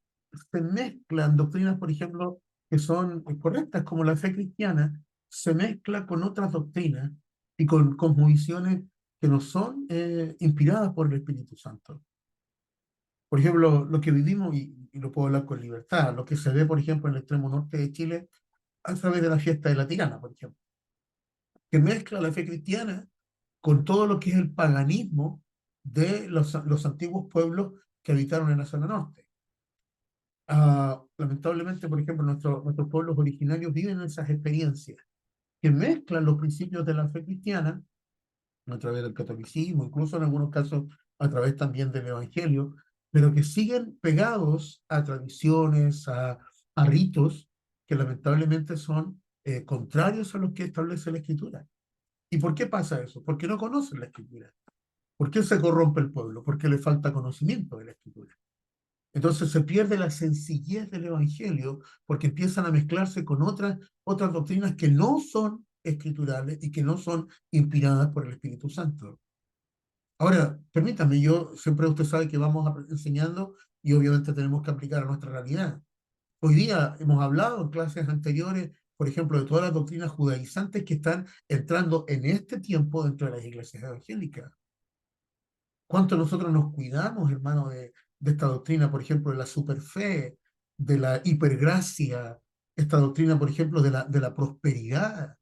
se mezclan, doctrinas, por ejemplo, que son correctas, como la fe cristiana, se mezcla con otras doctrinas y con cosmovisiones que no son inspiradas por el Espíritu Santo. Por ejemplo, lo que vivimos, y lo puedo hablar con libertad, lo que se ve, por ejemplo, en el extremo norte de Chile, a través de la fiesta de la Tirana, por ejemplo, que mezcla la fe cristiana con todo lo que es el paganismo de los antiguos pueblos que habitaron en la zona norte. Lamentablemente, por ejemplo, nuestros pueblos originarios viven esas experiencias que mezclan los principios de la fe cristiana a través del catolicismo, incluso en algunos casos a través también del evangelio, pero que siguen pegados a tradiciones, a ritos que lamentablemente son contrarios a los que establece la Escritura. ¿Y por qué pasa eso? Porque no conocen la Escritura. ¿Por qué se corrompe el pueblo? Porque le falta conocimiento de la Escritura. Entonces se pierde la sencillez del Evangelio porque empiezan a mezclarse con otras doctrinas que no son escriturales y que no son inspiradas por el Espíritu Santo. Ahora, permítame, siempre usted sabe que vamos enseñando y obviamente tenemos que aplicar a nuestra realidad. Hoy día hemos hablado en clases anteriores, por ejemplo, de todas las doctrinas judaizantes que están entrando en este tiempo dentro de las iglesias evangélicas. ¿Cuánto nosotros nos cuidamos, hermano, de esta doctrina, por ejemplo, de la superfe, de la hipergracia, esta doctrina, por ejemplo, de la prosperidad,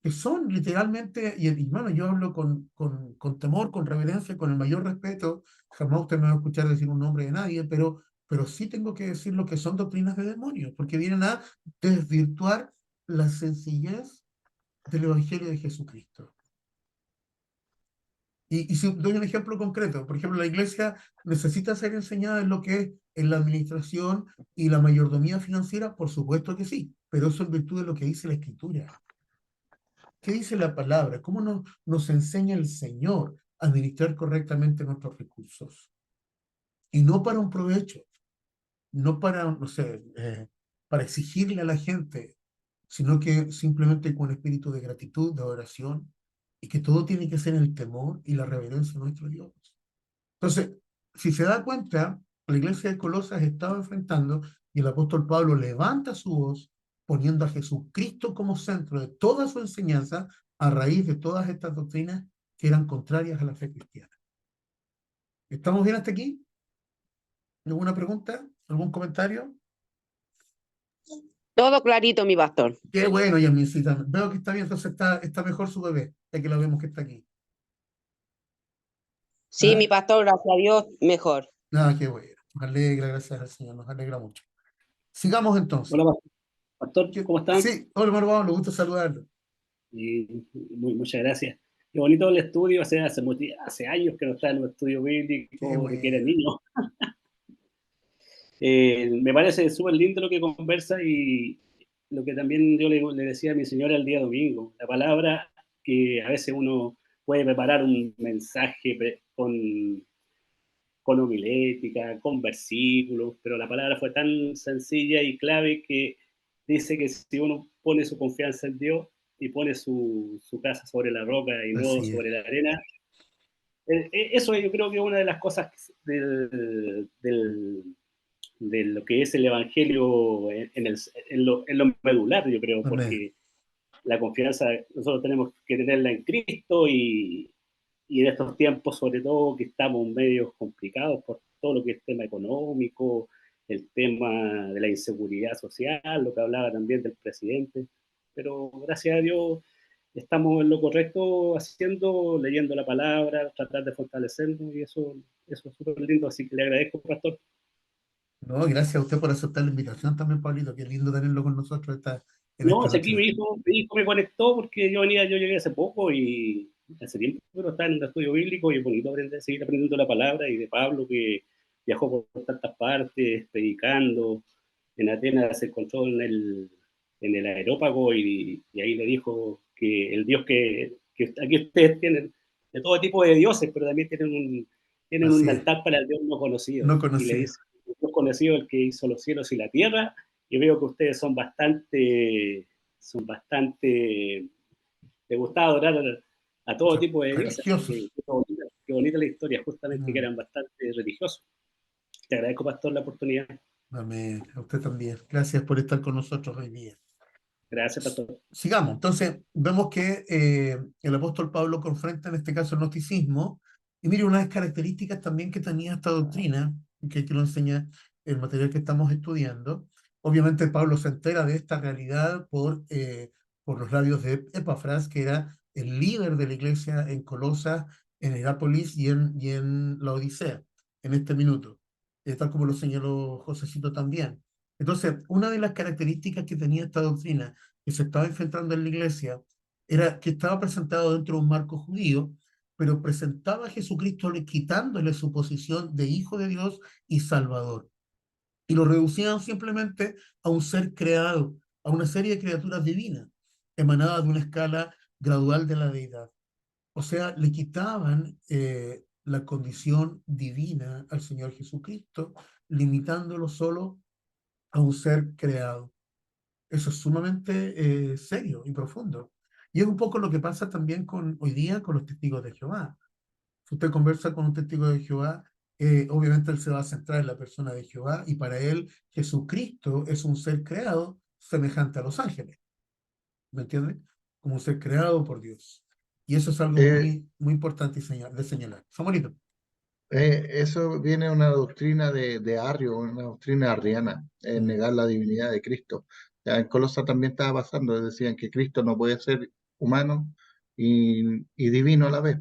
que son literalmente, y hermano, yo hablo con temor, con reverencia, con el mayor respeto, jamás usted me va a escuchar decir un nombre de nadie, pero sí tengo que decir lo que son doctrinas de demonios, porque vienen a desvirtuar la sencillez del Evangelio de Jesucristo. Y si doy un ejemplo concreto, por ejemplo, la iglesia necesita ser enseñada en lo que es en la administración y la mayordomía financiera, por supuesto que sí, pero eso en virtud de lo que dice la Escritura. ¿Qué dice la palabra? ¿Cómo nos enseña el Señor a administrar correctamente nuestros recursos? Y no para un provecho, no para, no sé, para exigirle a la gente, sino que simplemente con espíritu de gratitud, de oración, y que todo tiene que ser en el temor y la reverencia a nuestro Dios. Entonces, si se da cuenta, la iglesia de Colosas estaba enfrentando y el apóstol Pablo levanta su voz poniendo a Jesucristo como centro de toda su enseñanza a raíz de todas estas doctrinas que eran contrarias a la fe cristiana. ¿Estamos bien hasta aquí? ¿Alguna pregunta? ¿Algún comentario? Todo clarito, mi pastor. Qué bueno, Yasmincita. Veo que está bien, entonces está mejor su bebé, ya que la vemos que está aquí. Sí, ¿Ah? mi pastor, gracias a Dios, mejor. Qué bueno. Nos alegra, gracias al Señor, nos alegra mucho. Sigamos entonces. Hola, pastor, ¿cómo están? Sí, hola, hermano Pablo, gusto saludarlo. Muchas gracias. Qué bonito el estudio, hace años que no está en un estudio bíblico, bueno. que era niño. Me parece súper lindo lo que conversa y lo que también yo le decía a mi señora el día domingo, la palabra que a veces uno puede preparar un mensaje con homilética, con versículos, pero la palabra fue tan sencilla y clave que dice que si uno pone su confianza en Dios y pone su casa sobre la roca y no sobre la arena, eso yo creo que es una de las cosas de lo que es el Evangelio en lo medular, yo creo, porque la confianza nosotros tenemos que tenerla en Cristo y en estos tiempos, sobre todo, que estamos medio complicados por todo lo que es tema económico, el tema de la inseguridad social, lo que hablaba también del presidente, pero gracias a Dios estamos en lo correcto haciendo, leyendo la palabra, tratar de fortalecernos y eso es súper lindo, así que le agradezco, pastor. No, gracias a usted por aceptar la invitación también, Pablito, qué lindo tenerlo con nosotros en No, esta aquí noche. mi hijo me conectó porque yo llegué hace poco y hace tiempo que no estaba en el estudio bíblico y es bonito seguir aprendiendo la palabra y de Pablo que viajó por tantas partes predicando. En Atenas se encontró en el Areópago y ahí le dijo que el Dios que que aquí ustedes tienen de todo tipo de dioses, pero también tienen Así un es, altar para el Dios no conocido. no Y le conocía. dice, el Dios conocido, el que hizo los cielos y la tierra, y veo que ustedes les gustaba adorar a todo tipo de dioses, así que Religiosos. qué bonita la historia, justamente que Mm, eran bastante religiosos. Te agradezco, pastor, la oportunidad. amén. A usted también. Gracias por estar con nosotros hoy día. Gracias, pastor. Sigamos. Entonces, vemos que el apóstol Pablo confronta en este caso el gnosticismo. Y mire, una de las características también que tenía esta doctrina, que aquí lo enseña el material que estamos estudiando. Obviamente, Pablo se entera de esta realidad por los labios de Epafras, que era el líder de la iglesia en Colosas, en Herápolis y en la Odisea, en este minuto, tal como lo señaló Josecito también. Entonces, una de las características que tenía esta doctrina que se estaba enfrentando en la iglesia era que estaba presentado dentro de un marco judío, pero presentaba a Jesucristo quitándole su posición de Hijo de Dios y Salvador. Y lo reducían simplemente a un ser creado, a una serie de criaturas divinas, emanadas de una escala gradual de la deidad. O sea, le quitaban la condición divina al Señor Jesucristo, limitándolo solo a un ser creado. Eso es sumamente serio y profundo. Y es un poco lo que pasa también hoy día con los testigos de Jehová. Si usted conversa con un testigo de Jehová, obviamente él se va a centrar en la persona de Jehová y para él Jesucristo es un ser creado semejante a los ángeles. ¿Me entiende? Como un ser creado por Dios. Y eso es algo Eh, muy importante de señalar. Samuelito. Eso viene de una doctrina de Arrio, una doctrina arriana, Mm, negar la divinidad de Cristo. Ya en Colosa también estaba pasando, decían que Cristo no puede ser humano y divino a la vez.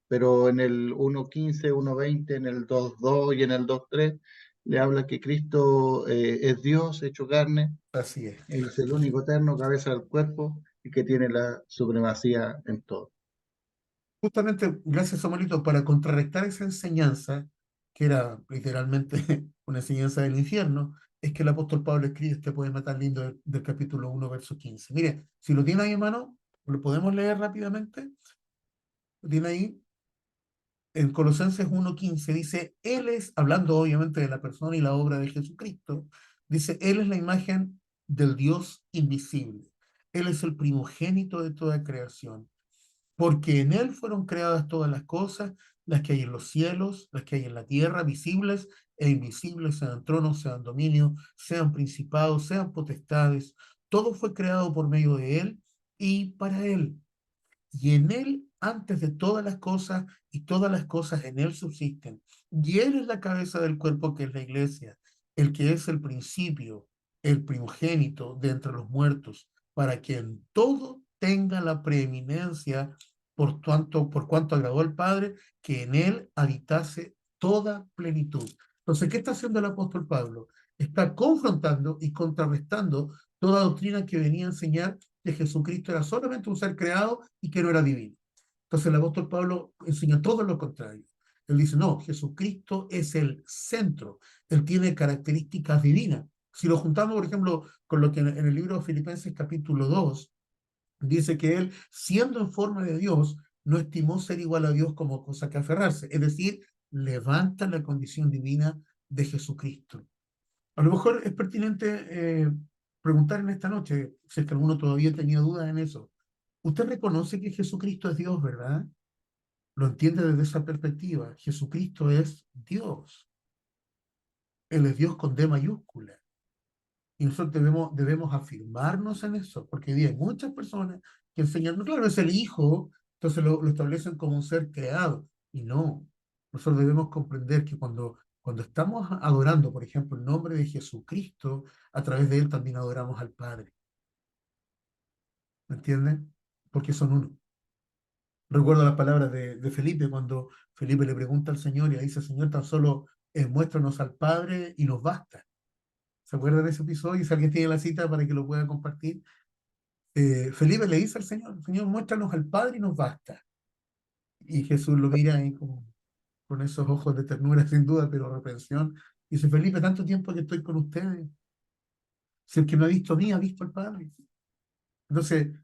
Pero en el 1.15, 1.20, en el 2.2 y en el 2.3 le habla que Cristo es Dios hecho carne, así es. es el único eterno, cabeza del cuerpo y que tiene la supremacía en todo. Justamente, gracias Samuelito, para contrarrestar esa enseñanza, que era literalmente una enseñanza del infierno, es que el apóstol Pablo escribe este poema tan lindo del capítulo 1, verso 15. Mire, si lo tiene ahí en mano, lo podemos leer rápidamente. Lo tiene ahí. En Colosenses 1:15 dice, Él es, hablando obviamente de la persona y la obra de Jesucristo, dice, Él es la imagen del Dios invisible. Él es el primogénito de toda creación porque en Él fueron creadas todas las cosas, las que hay en los cielos, las que hay en la tierra, visibles e invisibles, sean tronos, sean dominios, sean principados, sean potestades. Todo fue creado por medio de Él y para Él. Y en Él, antes de todas las cosas, y todas las cosas en Él subsisten. Y Él es la cabeza del cuerpo que es la iglesia, el que es el principio, el primogénito de entre los muertos, para que en todo tenga la preeminencia, por cuanto agradó al Padre, que en Él habitase toda plenitud. Entonces, ¿qué está haciendo el apóstol Pablo? Está confrontando y contrarrestando toda doctrina que venía a enseñar que Jesucristo era solamente un ser creado y que no era divino. Entonces el apóstol Pablo enseña todo lo contrario. Él dice, no, Jesucristo es el centro, él tiene características divinas. Si lo juntamos, por ejemplo, con lo que en el libro de Filipenses capítulo 2 dice que él, siendo en forma de Dios, no estimó ser igual a Dios como cosa que aferrarse. Es decir, levanta la condición divina de Jesucristo. A lo mejor es pertinente preguntar en esta noche, si es que alguno todavía tenía dudas en eso. Usted reconoce que Jesucristo es Dios, ¿verdad? Lo entiende desde esa perspectiva. Jesucristo es Dios. Él es Dios con D mayúscula. Y nosotros debemos afirmarnos en eso, porque hoy día hay muchas personas que enseñan, no, claro, es el Hijo, entonces lo establecen como un ser creado. Y no, nosotros debemos comprender que cuando estamos adorando, por ejemplo, el nombre de Jesucristo, a través de él también adoramos al Padre. ¿Me entienden? Porque son uno. Recuerdo las palabras de Felipe cuando Felipe le pregunta al Señor y le dice, Señor, tan solo muéstranos al Padre y nos basta. ¿Se acuerdan de ese episodio? Si alguien tiene la cita para que lo pueda compartir. Felipe le dice al Señor, Señor, muéstranos al Padre y nos basta. Y Jesús lo mira ahí con esos ojos de ternura, sin duda, pero reprensión. Y dice, Felipe, tanto tiempo que estoy con ustedes. Si el que no ha visto a mí, ha visto al Padre. Entonces,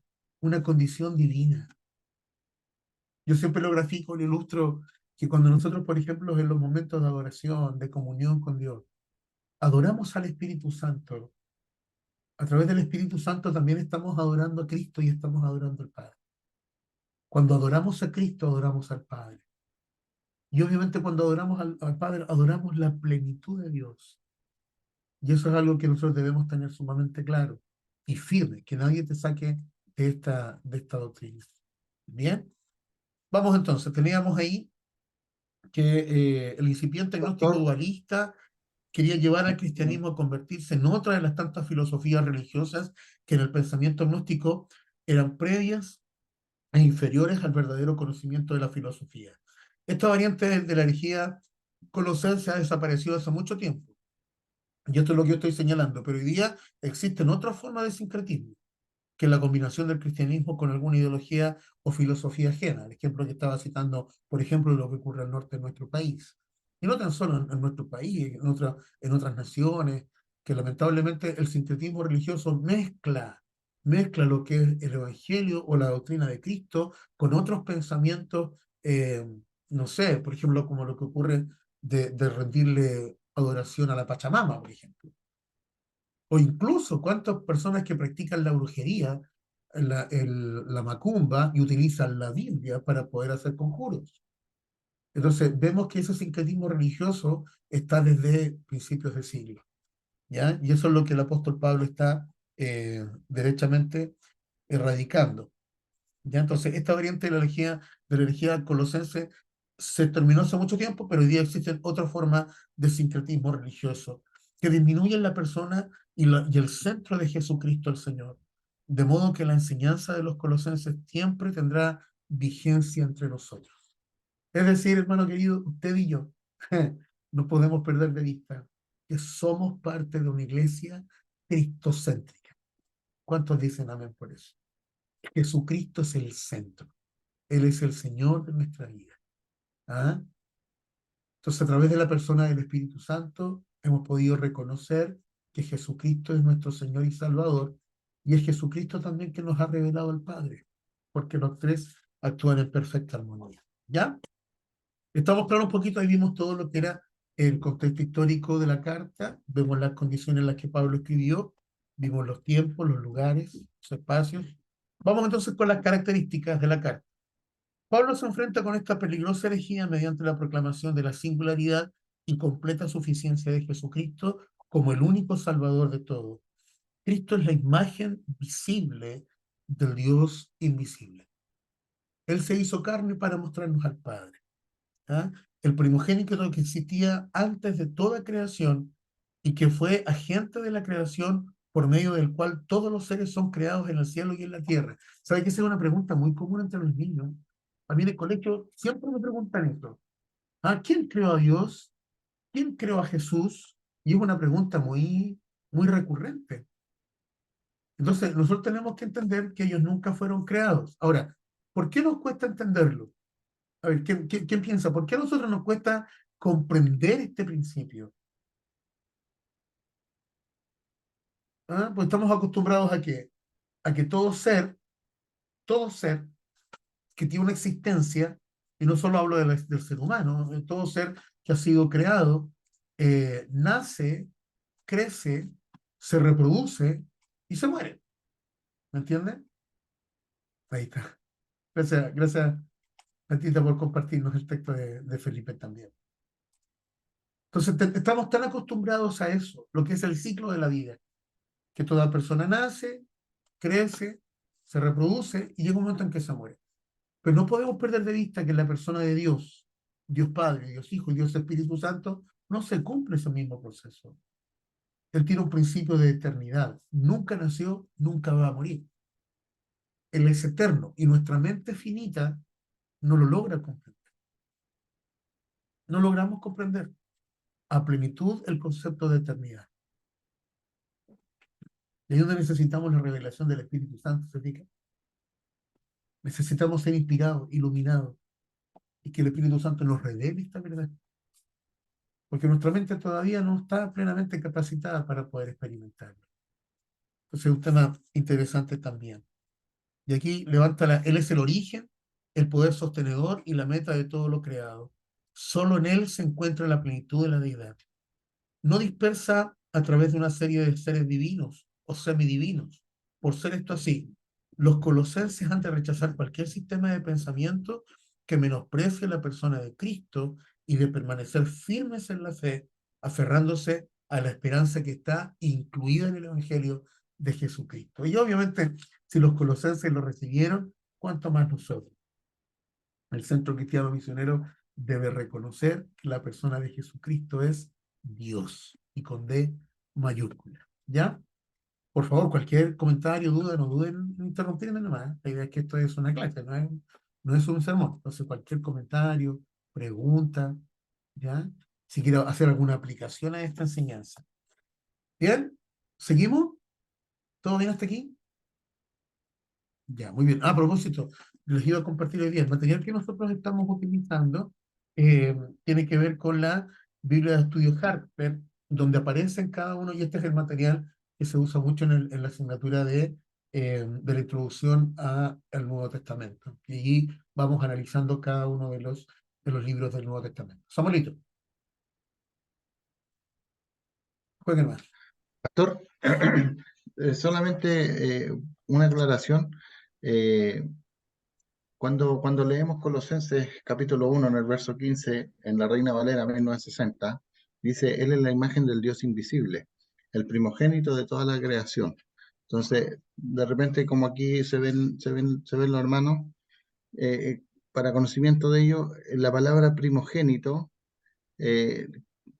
una condición divina. Yo siempre lo grafico, lo ilustro, que cuando nosotros, por ejemplo, en los momentos de adoración, de comunión con Dios, adoramos al Espíritu Santo, a través del Espíritu Santo también estamos adorando a Cristo y estamos adorando al Padre. Cuando adoramos a Cristo, adoramos al Padre. Y obviamente cuando adoramos al Padre, adoramos la plenitud de Dios. Y eso es algo que nosotros debemos tener sumamente claro y firme, que nadie te saque de esta doctrina. Bien, vamos entonces, teníamos ahí que el incipiente gnóstico Doctor, dualista quería llevar al cristianismo a convertirse en otra de las tantas filosofías religiosas que en el pensamiento gnóstico eran previas e inferiores al verdadero conocimiento de la filosofía. Esta variante de la herejía colosense ha desaparecido hace mucho tiempo. Y esto es lo que yo estoy señalando, pero hoy día existen otras formas de sincretismo, que es la combinación del cristianismo con alguna ideología o filosofía ajena. El ejemplo que estaba citando, por ejemplo, lo que ocurre al norte de nuestro país. Y no tan solo en nuestro país, en otras naciones, que lamentablemente el sincretismo religioso mezcla lo que es el evangelio o la doctrina de Cristo con otros pensamientos, eh, no sé, por ejemplo, como lo que ocurre de rendirle adoración a la Pachamama, por ejemplo. O incluso cuántas personas que practican la brujería, la macumba, y utilizan la Biblia para poder hacer conjuros. Entonces, vemos que ese sincretismo religioso está desde principios de siglo, ¿ya? Y eso es lo que el apóstol Pablo está derechamente erradicando. ¿Ya? Entonces, esta variante de la herejía colosense se terminó hace mucho tiempo, pero hoy día existen otras formas de sincretismo religioso que disminuyen la persona y el centro de Jesucristo el Señor. De modo que la enseñanza de los colosenses siempre tendrá vigencia entre nosotros. Es decir, hermano querido, usted y yo no podemos perder de vista que somos parte de una iglesia cristocéntrica. ¿Cuántos dicen amén por eso? Jesucristo es el centro. Él es el Señor de nuestra vida. ¿Ah? Entonces, a través de la persona del Espíritu Santo, hemos podido reconocer que Jesucristo es nuestro Señor y Salvador, y es Jesucristo también que nos ha revelado al Padre, porque los tres actúan en perfecta armonía. ¿Ya? Estamos claros un poquito, ahí vimos todo lo que era el contexto histórico de la carta, vemos las condiciones en las que Pablo escribió, vimos los tiempos, los lugares, los espacios. Vamos entonces con las características de la carta. Pablo se enfrenta con esta peligrosa herejía mediante la proclamación de la singularidad y completa suficiencia de Jesucristo como el único Salvador de todo. Cristo es la imagen visible del Dios invisible. Él se hizo carne para mostrarnos al Padre. ¿Ah? El primogénito que existía antes de toda creación y que fue agente de la creación por medio del cual todos los seres son creados en el cielo y en la tierra. ¿Sabe que esa es una pregunta muy común entre los niños? A mí en el colegio siempre me preguntan esto. ¿Ah? ¿Quién creó a Dios? ¿Quién creó a Jesús? Y es una pregunta muy recurrente. Entonces, nosotros tenemos que entender que ellos nunca fueron creados. Ahora, ¿por qué nos cuesta entenderlo? A ver, ¿quién piensa? ¿Por qué a nosotros nos cuesta comprender este principio? ¿Ah? Pues estamos acostumbrados a que todo ser que tiene una existencia, y no solo hablo del ser humano, todo ser que ha sido creado, nace, crece, se reproduce y se muere. ¿Me entienden? Ahí está. Gracias, Natita, por compartirnos el texto de Felipe también. Entonces, estamos tan acostumbrados a eso, lo que es el ciclo de la vida, que toda persona nace, crece, se reproduce y llega un momento en que se muere. Pero no podemos perder de vista que en la persona de Dios, Dios Padre, Dios Hijo y Dios Espíritu Santo, no se cumple ese mismo proceso. Él tiene un principio de eternidad. Nunca nació, nunca va a morir. Él es eterno y nuestra mente finita no lo logra comprender. No logramos comprender a plenitud el concepto de eternidad. Y ahí es donde necesitamos la revelación del Espíritu Santo, ¿se fija? Necesitamos ser inspirados, iluminados, y que el Espíritu Santo nos revele esta verdad. Porque nuestra mente todavía no está plenamente capacitada para poder experimentarlo. Entonces es un tema interesante también. Y aquí él es el origen, el poder sostenedor y la meta de todo lo creado. Solo en Él se encuentra la plenitud de la deidad. No dispersa a través de una serie de seres divinos o semidivinos. Por ser esto así, los colosenses han de rechazar cualquier sistema de pensamiento que menosprecie la persona de Cristo y de permanecer firmes en la fe, aferrándose a la esperanza que está incluida en el Evangelio de Jesucristo. Y obviamente, si los colosenses lo recibieron, ¿cuánto más nosotros? El Centro Cristiano Misionero debe reconocer que la persona de Jesucristo es Dios y con D mayúscula. ¿Ya? Por favor, cualquier comentario, duda, no duden en interrumpirme nomás. La idea es que esto es una clase, no es un sermón. Entonces, cualquier comentario, pregunta, ¿ya? Si quiero hacer alguna aplicación a esta enseñanza. ¿Bien? ¿Seguimos? ¿Todo bien hasta aquí? Ya, muy bien. A propósito, les iba a compartir hoy día. El material que nosotros estamos utilizando tiene que ver con la Biblia de Estudio Harper, donde aparecen cada uno, y este es el material que se usa mucho en la asignatura de la introducción al Nuevo Testamento. Y allí vamos analizando cada uno de los libros del Nuevo Testamento. Samuelito, jueguen más. Pastor, solamente una aclaración. Cuando leemos Colosenses capítulo 1 en el verso 15, en la Reina Valera 1960, dice, Él es la imagen del Dios invisible, el primogénito de toda la creación. Entonces, de repente, como aquí se ven los hermanos, para conocimiento de ello, la palabra primogénito, eh,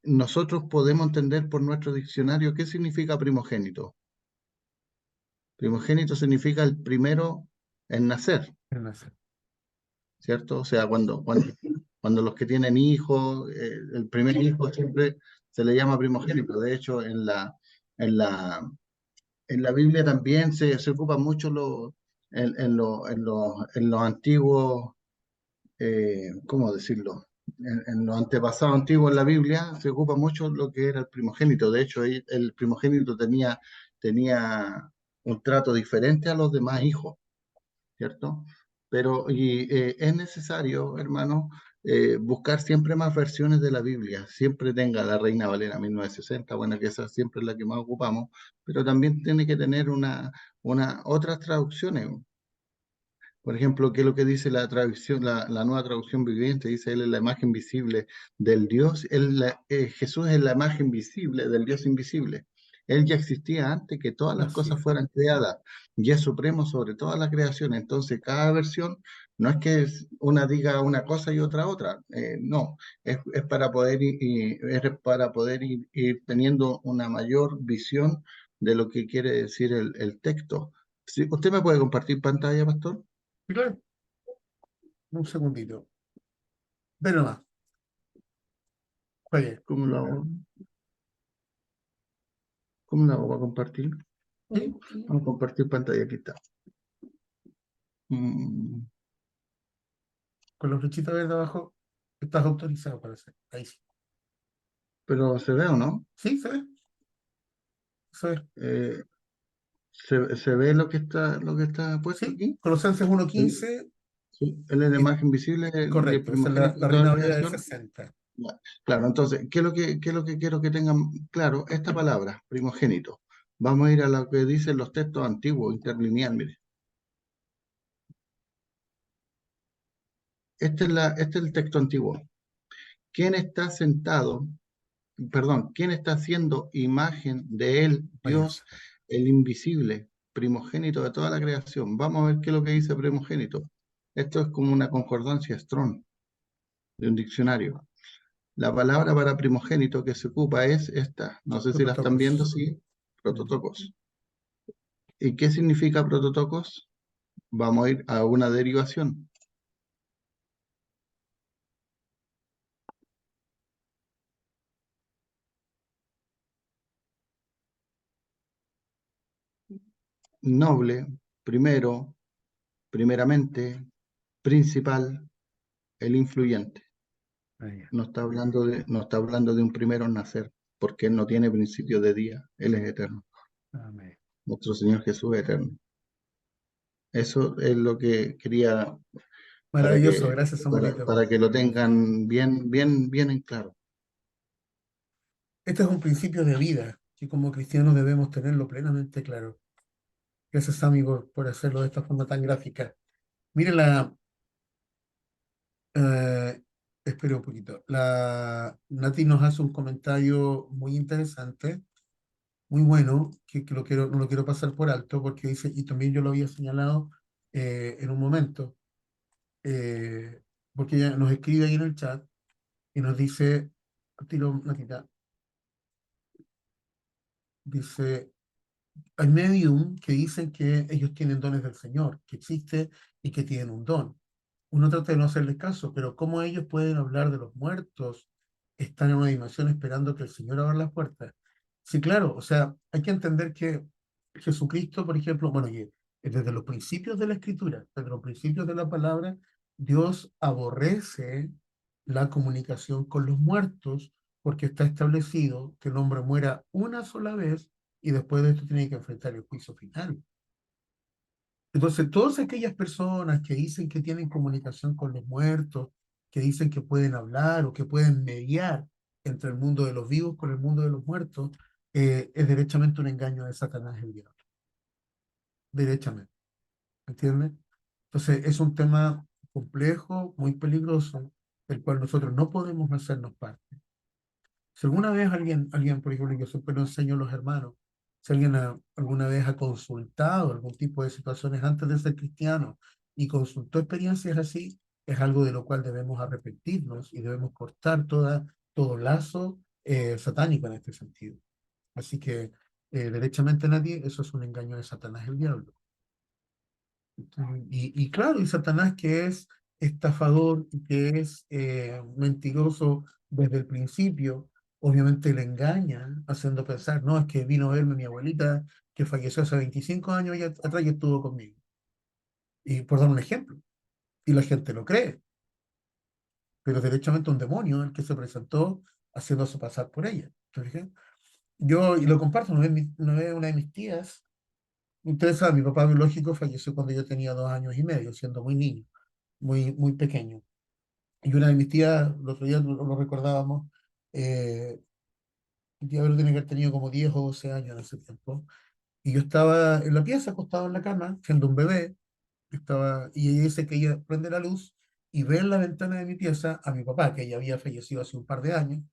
nosotros podemos entender por nuestro diccionario qué significa primogénito. Primogénito significa el primero en nacer, ¿cierto? O sea, cuando los que tienen hijos, el primer hijo siempre se le llama primogénito. De hecho, en la, en la Biblia también se ocupa mucho en los antiguos, ¿cómo decirlo? En los antepasados antiguos en la Biblia se ocupa mucho lo que era el primogénito. De hecho, el primogénito tenía un trato diferente a los demás hijos, ¿cierto? Pero es necesario, hermano, buscar siempre más versiones de la Biblia. Siempre tenga la Reina Valera 1960, bueno, que esa siempre es la que más ocupamos, pero también tiene que tener otras traducciones. Por ejemplo, ¿qué es lo que dice la traducción, la nueva traducción viviente? Dice, Él es la imagen visible del Dios. Jesús es la imagen visible del Dios invisible. Él ya existía antes que todas las Así cosas es. fueran creadas. Y es supremo sobre toda la creación. Entonces, cada versión no es que una diga una cosa y otra. No, es para poder, ir teniendo una mayor visión de lo que quiere decir el texto. ¿Sí? ¿Usted me puede compartir pantalla, pastor? Y claro, un segundito. Ven nomás, juegue. ¿Cómo lo hago? ¿Cómo lo hago para compartir? ¿Sí? Vamos a compartir pantalla, aquí está. Mm, Con la flechita verde abajo, estás autorizado para hacer. Ahí sí. pero se ve o no? Sí, se ve. Se ve. Eh, ¿se ve lo que está puesto Sí, aquí? Colosenses Sí, 1:15, sí. Él es la y imagen visible y el correcto, esa es la, primogénito de la toda Reina la Valera de creación. 60. Ya. Claro, entonces, ¿qué es lo que quiero que tengan claro? Esta palabra, primogénito. Vamos a ir a lo que dicen los textos antiguos, interlineal, mire. Este es el texto antiguo. ¿Quién está sentado? Perdón, ¿quién está haciendo imagen de él, Dios, el invisible, primogénito de toda la creación? Vamos a ver qué es lo que dice primogénito. Esto es como una concordancia Strong de un diccionario. La palabra para primogénito que se ocupa es esta. No sé si la están viendo, sí. Prototocos. ¿Y qué significa prototocos? Vamos a ir a una derivación. Noble, primero, primeramente, principal, el influyente. No está hablando de un primero en nacer, porque Él no tiene principio de día, Él es eterno. Amén. Nuestro Señor Jesús es eterno. Eso es lo que quería Maravilloso, gracias Samuelito. para que lo tengan bien en claro. Este es un principio de vida que como cristianos debemos tenerlo plenamente claro. Gracias, amigo, por hacerlo de esta forma tan gráfica. Mire eh, espere un poquito. La Nati nos hace un comentario muy interesante, muy bueno, que no lo quiero pasar por alto, porque dice, y también yo lo había señalado en un momento, eh, porque ella nos escribe ahí en el chat y nos dice, tiro, Natita, dice, hay medium que dicen que ellos tienen dones del Señor, que existe y que tienen un don. Uno trata de no hacerles caso, pero ¿cómo ellos pueden hablar de los muertos? Están en una dimensión esperando que el Señor abra las puertas. Sí, claro, o sea, hay que entender que Jesucristo, por ejemplo, bueno, y desde los principios de la Escritura, desde los principios de la palabra, Dios aborrece la comunicación con los muertos porque está establecido que el hombre muera una sola vez y después de esto tiene que enfrentar el juicio final. Entonces, todas aquellas personas que dicen que tienen comunicación con los muertos, que dicen que pueden hablar o que pueden mediar entre el mundo de los vivos con el mundo de los muertos, es derechamente un engaño de Satanás el diablo. Derechamente, ¿entiendes? Entonces, es un tema complejo, muy peligroso, del cual nosotros no podemos hacernos parte. Si alguna vez alguien, por ejemplo, yo siempre lo enseño a los hermanos, si alguien alguna vez ha consultado algún tipo de situaciones antes de ser cristiano y consultó experiencias así, es algo de lo cual debemos arrepentirnos y debemos cortar todo lazo satánico en este sentido. Así que, derechamente nadie, eso es un engaño de Satanás el diablo. Y claro, y Satanás que es estafador y que es mentiroso desde el principio, obviamente le engaña haciendo pensar, no, es que vino a verme mi abuelita que falleció hace 25 años y atrás y estuvo conmigo. Y por dar un ejemplo, y la gente lo cree, pero derechamente un demonio el que se presentó haciéndose pasar por ella. ¿Te fijas? Yo, y lo comparto, una vez una de mis tías, ustedes saben, mi papá biológico falleció cuando yo tenía 2 años y medio, siendo muy niño, muy pequeño. Y una de mis tías, el otro día lo recordábamos, mi tía Vero tiene que haber tenido como 10 o 12 años en ese tiempo. Y yo estaba en la pieza, acostado en la cama, siendo un bebé, y ella dice que ella prende la luz y ve en la ventana de mi pieza a mi papá, que ella había fallecido hace un par de años,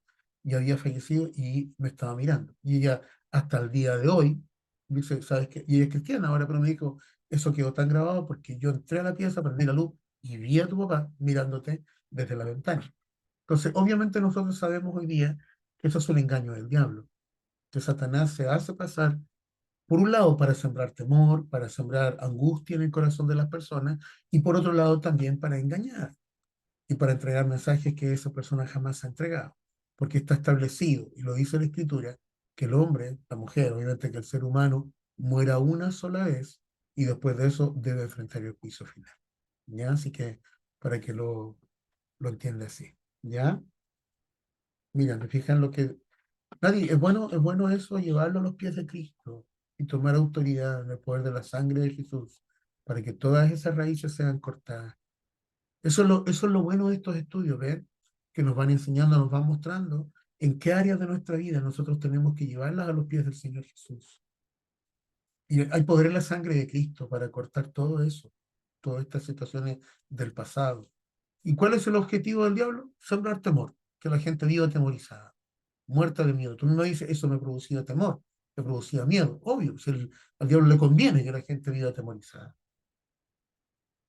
y había fallecido y me estaba mirando. Y ella, hasta el día de hoy, dice, ¿sabes qué? Y ella es cristiana ahora, pero me dijo, eso quedó tan grabado porque yo entré a la pieza, prendí la luz y vi a tu papá mirándote desde la ventana. Entonces, obviamente nosotros sabemos hoy día que eso es un engaño del diablo, que Satanás se hace pasar por un lado para sembrar temor, para sembrar angustia en el corazón de las personas, y por otro lado también para engañar y para entregar mensajes que esa persona jamás ha entregado. Porque está establecido, y lo dice la Escritura, que el hombre, la mujer, obviamente que el ser humano, muera una sola vez y después de eso debe enfrentar el juicio final. ¿Ya? Así que para que lo entienda así. ¿Ya? Mira, me fijan lo que nadie, es bueno eso, llevarlo a los pies de Cristo y tomar autoridad en el poder de la sangre de Jesús para que todas esas raíces sean cortadas. Eso es lo bueno de estos estudios, ¿ver? Que nos van enseñando, nos van mostrando en qué áreas de nuestra vida nosotros tenemos que llevarlas a los pies del Señor Jesús. Y hay poder en la sangre de Cristo para cortar todo eso, todas estas situaciones del pasado. ¿Y cuál es el objetivo del diablo? Sembrar temor, que la gente viva atemorizada, muerta de miedo. Tú no dices, eso me producía temor, me producía miedo. Obvio, si al diablo le conviene que la gente viva atemorizada,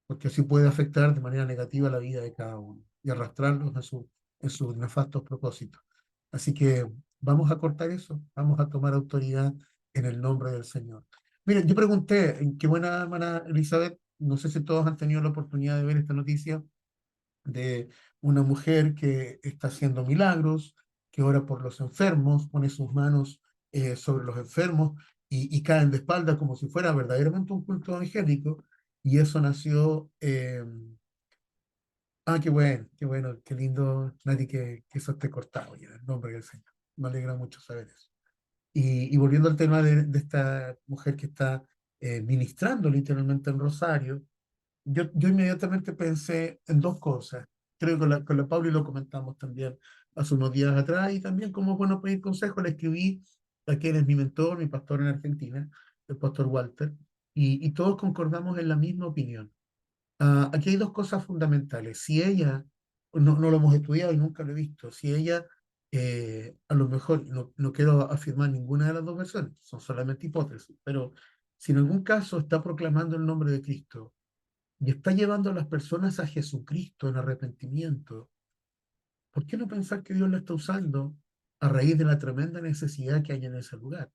porque así puede afectar de manera negativa la vida de cada uno y arrastrarlos en sus nefastos propósitos. Así que vamos a cortar eso, vamos a tomar autoridad en el nombre del Señor. Miren, yo pregunté, qué buena hermana Elizabeth, no sé si todos han tenido la oportunidad de ver esta noticia de una mujer que está haciendo milagros, que ora por los enfermos, pone sus manos sobre los enfermos y caen de espalda como si fuera verdaderamente un culto evangélico. Y eso nació, qué bueno, qué lindo, Nati, que eso esté cortado ya, en el nombre del Señor. Me alegra mucho saber eso. Y volviendo al tema de esta mujer que está ministrando literalmente en Rosario, yo inmediatamente pensé en dos cosas. Creo que con la Pauli lo comentamos también hace unos días atrás, y también como es bueno pedir consejo, le escribí a quien es mi mentor, mi pastor en Argentina, el pastor Walter, y todos concordamos en la misma opinión. Aquí hay dos cosas fundamentales. Si ella, no lo hemos estudiado y nunca lo he visto, si ella, a lo mejor, no quiero afirmar ninguna de las dos versiones, son solamente hipótesis, pero si en algún caso está proclamando el nombre de Cristo y está llevando a las personas a Jesucristo en arrepentimiento, ¿por qué no pensar que Dios la está usando a raíz de la tremenda necesidad que hay en ese lugar?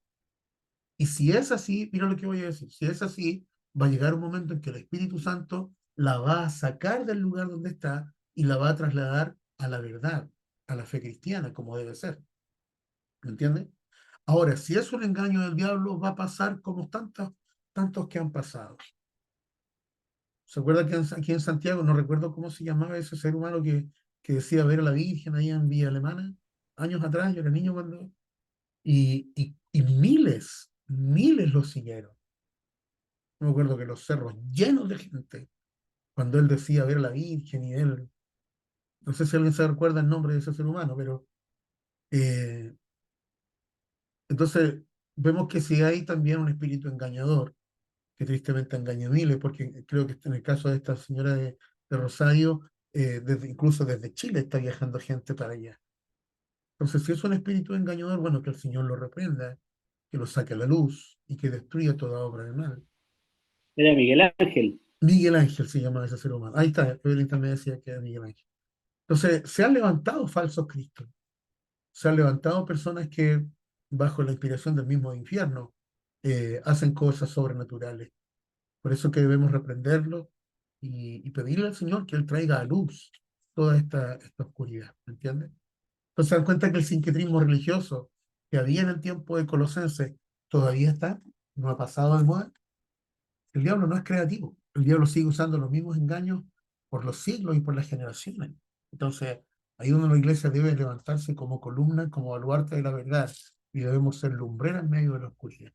Y si es así, mira lo que voy a decir, si es así, va a llegar un momento en que el Espíritu Santo la va a sacar del lugar donde está y la va a trasladar a la verdad, a la fe cristiana, como debe ser. ¿Me entiendes? Ahora, si es un engaño del diablo, va a pasar como tantos que han pasado. ¿Se acuerda que aquí en Santiago, no recuerdo cómo se llamaba ese ser humano que decía ver a la Virgen ahí en Villa Alemana? Años atrás, yo era niño cuando... Y miles lo siguieron. No me acuerdo que los cerros llenos de gente, cuando él decía ver a la Virgen y él... No sé si alguien se recuerda el nombre de ese ser humano, pero... eh, entonces, vemos que si hay también un espíritu engañador, que tristemente engaña a miles, porque creo que en el caso de esta señora de Rosario, incluso desde Chile está viajando gente para allá. Entonces, si es un espíritu engañador, bueno, que el Señor lo reprenda, que lo saque a la luz y que destruya toda obra de mal. Era Miguel Ángel. Miguel Ángel se llama ese ser humano. Ahí está, Evelyn también decía que era Miguel Ángel. Entonces, se han levantado falsos cristos, se han levantado personas que, bajo la inspiración del mismo infierno, hacen cosas sobrenaturales. Por eso que debemos reprenderlo y pedirle al Señor que Él traiga a luz toda esta oscuridad, ¿me entiendes? Entonces se dan cuenta que el sincretismo religioso que había en el tiempo de Colosenses todavía está, no ha pasado de moda. El diablo no es creativo, el diablo sigue usando los mismos engaños por los siglos y por las generaciones. Entonces, ahí donde la iglesia debe levantarse como columna, como baluarte de la verdad, y debemos ser lumbreras en medio de la oscuridad.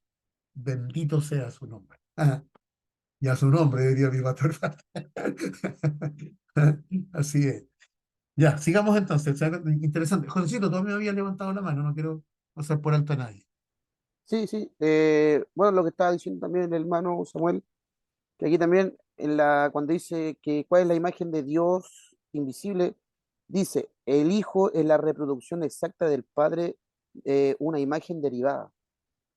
Bendito sea su nombre. Ya su nombre, diría mi pastor. Así es. Ya, sigamos entonces. Interesante. Josecito, tú me habías levantado la mano, no quiero pasar por alto a nadie. Sí, sí. Bueno, lo que estaba diciendo también el hermano Samuel, que aquí también cuando dice que cuál es la imagen de Dios invisible, dice, el Hijo es la reproducción exacta del Padre, una imagen derivada.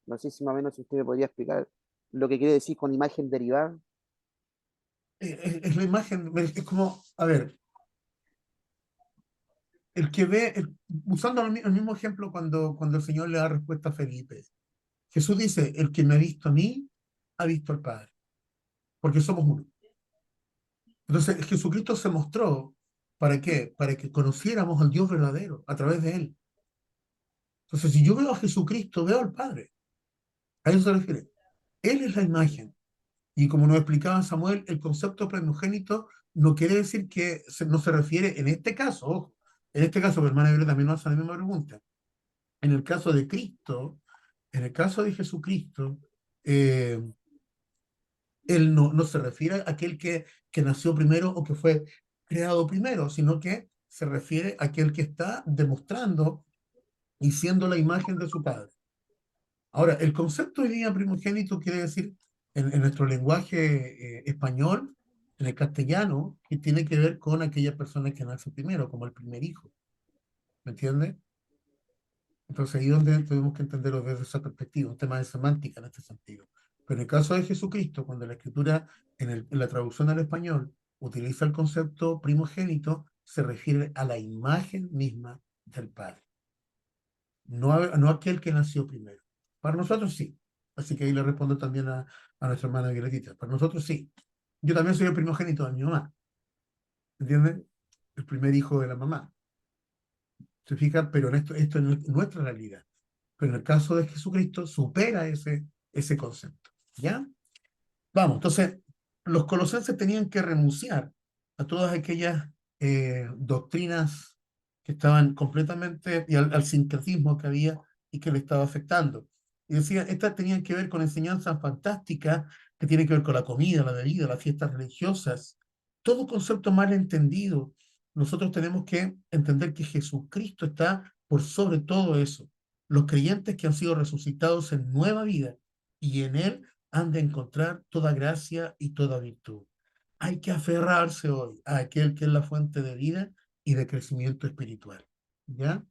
No sé si más o menos usted me podría explicar lo que quiere decir con imagen derivada. Es la imagen, es como, a ver, el que ve, usando el mismo ejemplo cuando el Señor le da respuesta a Felipe. Jesús dice, el que me ha visto a mí, ha visto al Padre, porque somos uno. Entonces, Jesucristo se mostró, ¿para qué? Para que conociéramos al Dios verdadero a través de Él. Entonces, si yo veo a Jesucristo, veo al Padre. A eso se refiere. Él es la imagen. Y como nos explicaba Samuel, el concepto primogénito no quiere decir que no se refiere, en este caso, ojo, en este caso, mi hermana Evelyn también nos hace la misma pregunta. En el caso de Cristo, en el caso de Jesucristo, eh, él no se refiere a aquel que nació primero o que fue creado primero, sino que se refiere a aquel que está demostrando y siendo la imagen de su Padre. Ahora, el concepto de día primogénito quiere decir, en nuestro lenguaje español, en el castellano, que tiene que ver con aquella persona que nace primero, como el primer hijo. ¿Me entiendes? Entonces ahí es donde tenemos que entenderlo desde esa perspectiva, un tema de semántica en este sentido. Pero en el caso de Jesucristo, cuando la escritura, en la traducción al español, utiliza el concepto primogénito, se refiere a la imagen misma del Padre, no aquel que nació primero. Para nosotros sí. Así que ahí le respondo también a nuestra hermana Violetita. Para nosotros sí. Yo también soy el primogénito de mi mamá. ¿Entiendes? El primer hijo de la mamá. ¿Se fijan? Pero esto es nuestra realidad. Pero en el caso de Jesucristo supera ese concepto. ¿Ya? Vamos, entonces, los colosenses tenían que renunciar a todas aquellas doctrinas que estaban completamente, y al sincretismo que había y que le estaba afectando. Y decían, estas tenían que ver con enseñanzas fantásticas que tiene que ver con la comida, la bebida, las fiestas religiosas, todo concepto mal entendido. Nosotros tenemos que entender que Jesucristo está por sobre todo eso. Los creyentes que han sido resucitados en nueva vida y en Él han de encontrar toda gracia y toda virtud. Hay que aferrarse hoy a aquel que es la fuente de vida y de crecimiento espiritual. ¿Ya?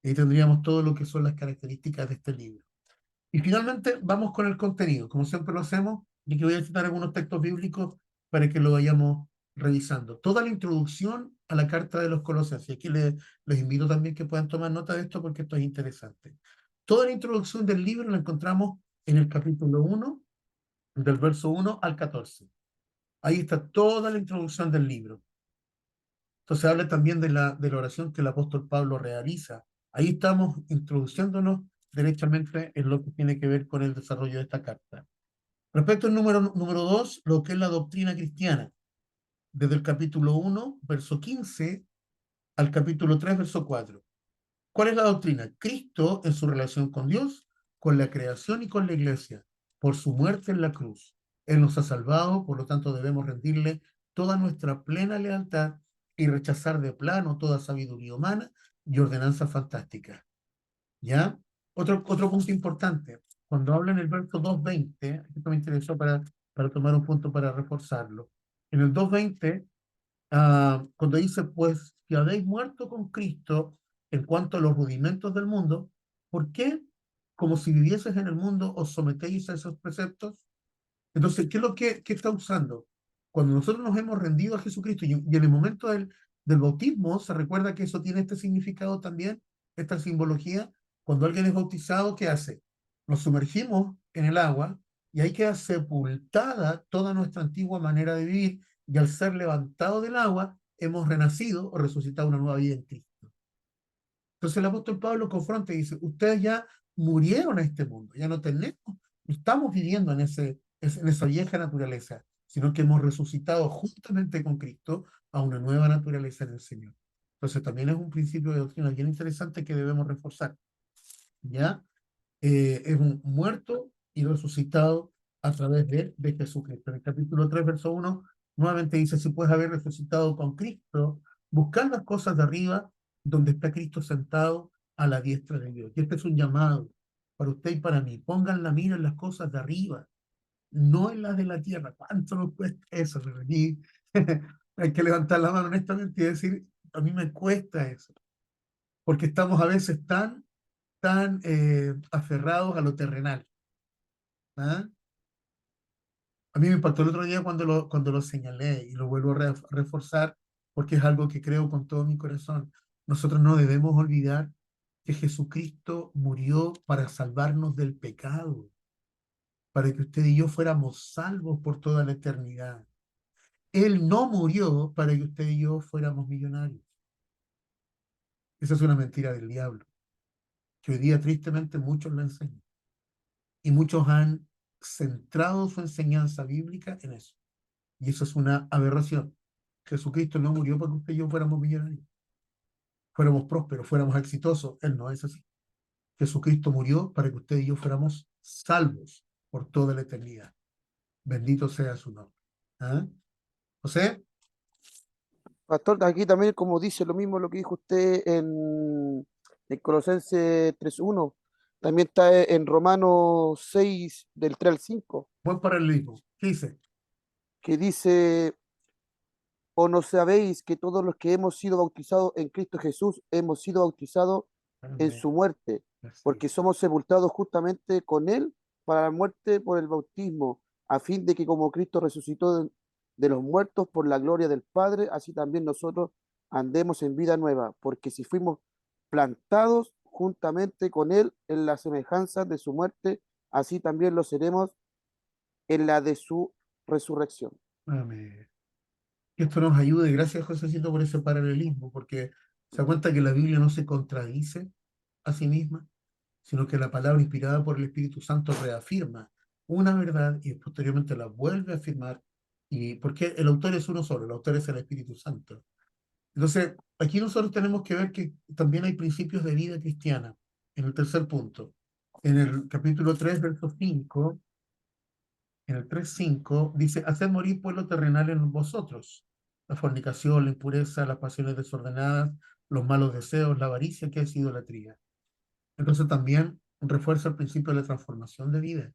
Ahí tendríamos todo lo que son las características de este libro. Y finalmente vamos con el contenido, como siempre lo hacemos, y que voy a citar algunos textos bíblicos para que lo vayamos revisando. Toda la introducción a la carta de los Colosenses, y aquí les invito también que puedan tomar nota de esto porque esto es interesante. Toda la introducción del libro la encontramos en el capítulo 1, del verso 1 al 14. Ahí está toda la introducción del libro. Entonces habla también de la oración que el apóstol Pablo realiza. Ahí estamos introduciéndonos derechamente en lo que tiene que ver con el desarrollo de esta carta. Respecto al número 2, lo que es la doctrina cristiana, desde el capítulo 1, verso 15, al capítulo 3, verso 4. ¿Cuál es la doctrina? Cristo en su relación con Dios, con la creación y con la iglesia, por su muerte en la cruz. Él nos ha salvado, por lo tanto debemos rendirle toda nuestra plena lealtad y rechazar de plano toda sabiduría humana y ordenanza fantástica. ¿Ya? Otro punto importante, cuando habla en el verso 2.20, esto me interesó para tomar un punto para reforzarlo. En el 2.20, cuando dice, pues, si habéis muerto con Cristo en cuanto a los rudimentos del mundo, ¿por qué, como si vivieses en el mundo, os sometéis a esos preceptos? Entonces, ¿qué es lo que está usando? Cuando nosotros nos hemos rendido a Jesucristo y en el momento del bautismo, se recuerda que eso tiene este significado también, esta simbología. Cuando alguien es bautizado, ¿qué hace? Nos sumergimos en el agua y ahí queda sepultada toda nuestra antigua manera de vivir y al ser levantado del agua, hemos renacido o resucitado una nueva vida en Cristo. Entonces el apóstol Pablo confronta y dice, ustedes ya murieron a este mundo, ya no estamos viviendo en esa vieja naturaleza, sino que hemos resucitado juntamente con Cristo a una nueva naturaleza en el Señor. Entonces también es un principio de doctrina bien interesante que debemos reforzar. ¿Ya? Es un muerto y resucitado a través de Jesucristo. En el capítulo 3, verso 1, nuevamente dice, si puedes haber resucitado con Cristo, buscar las cosas de arriba, donde está Cristo sentado a la diestra de Dios. Y este es un llamado para usted y para mí. Pongan la mira en las cosas de arriba, no en las de la tierra. ¿Cuánto nos cuesta eso? Pero aquí hay que levantar la mano honestamente y decir, a mí me cuesta eso. Porque estamos a veces tan aferrados a lo terrenal. ¿Ah? A mí me impactó el otro día cuando lo señalé y lo vuelvo a reforzar porque es algo que creo con todo mi corazón. Nosotros no debemos olvidar que Jesucristo murió para salvarnos del pecado, para que usted y yo fuéramos salvos por toda la eternidad. Él no murió para que usted y yo fuéramos millonarios. Esa es una mentira del diablo, que hoy día tristemente muchos lo enseñan. Y muchos han centrado su enseñanza bíblica en eso. Y eso es una aberración. Jesucristo no murió para que usted y yo fuéramos millonarios, fuéramos prósperos, fuéramos exitosos. Él no es así. Jesucristo murió para que usted y yo fuéramos salvos por toda la eternidad. Bendito sea su nombre. ¿Ah? José, Pastor, aquí también, como dice lo mismo lo que dijo usted en Colosenses 3:1, también está en Romanos 6, del 3 al 5, buen paralelismo. ¿Qué dice? que dice, ¿o no sabéis que todos los que hemos sido bautizados en Cristo Jesús hemos sido bautizados en Amén. su muerte? Porque Así. somos sepultados justamente con Él para la muerte por el bautismo, a fin de que como Cristo resucitó de los muertos por la gloria del Padre, así también nosotros andemos en vida nueva, porque si fuimos plantados juntamente con Él en la semejanza de su muerte, así también lo seremos en la de su resurrección. Amén. Que esto nos ayude. Gracias, Josécito, por ese paralelismo, porque se da cuenta que la Biblia no se contradice a sí misma, sino que la palabra inspirada por el Espíritu Santo reafirma una verdad y posteriormente la vuelve a afirmar. Y porque el autor es uno solo, el autor es el Espíritu Santo. Entonces, aquí nosotros tenemos que ver que también hay principios de vida cristiana. En el tercer punto, en el capítulo 3, verso 5, en el 3:5, dice, haced morir pueblo terrenal en vosotros, la fornicación, la impureza, las pasiones desordenadas, los malos deseos, la avaricia, que es idolatría. Entonces también refuerza el principio de la transformación de vida.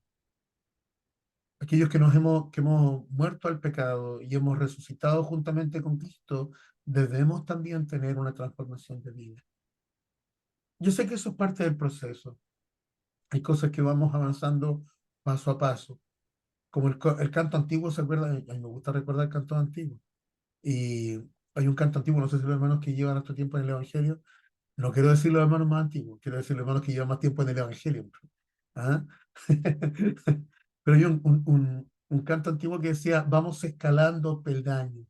Aquellos que hemos muerto al pecado y hemos resucitado juntamente con Cristo, debemos también tener una transformación de vida. Yo sé que eso es parte del proceso. Hay cosas que vamos avanzando paso a paso. Como el canto antiguo, ¿se acuerda? A mí me gusta recordar el canto antiguo. Y hay un canto antiguo, no sé si los hermanos que llevan harto tiempo en el Evangelio, no quiero decir los hermanos más antiguos, quiero decir los hermanos que llevan más tiempo en el Evangelio. ¿Ah? Pero hay un canto antiguo que decía, vamos escalando peldaños,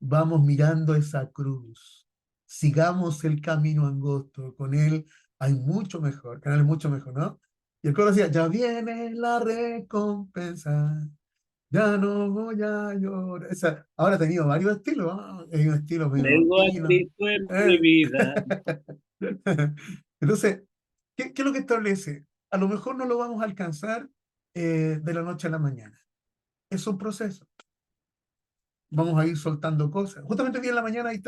vamos mirando esa cruz, sigamos el camino angosto, con él hay mucho mejor, con él es mucho mejor, ¿no? Y el coro decía, ya viene la recompensa, ya no voy a llorar. Ahora ha tenido varios estilos, ¿no? Hay un estilo medio Tengo a nortino. Cristo en mi ¿Eh? vida. Entonces, ¿qué es lo que establece? A lo mejor no lo vamos a alcanzar de la noche a la mañana. Es un proceso. Vamos a ir soltando cosas. Justamente hoy en la mañana, ahí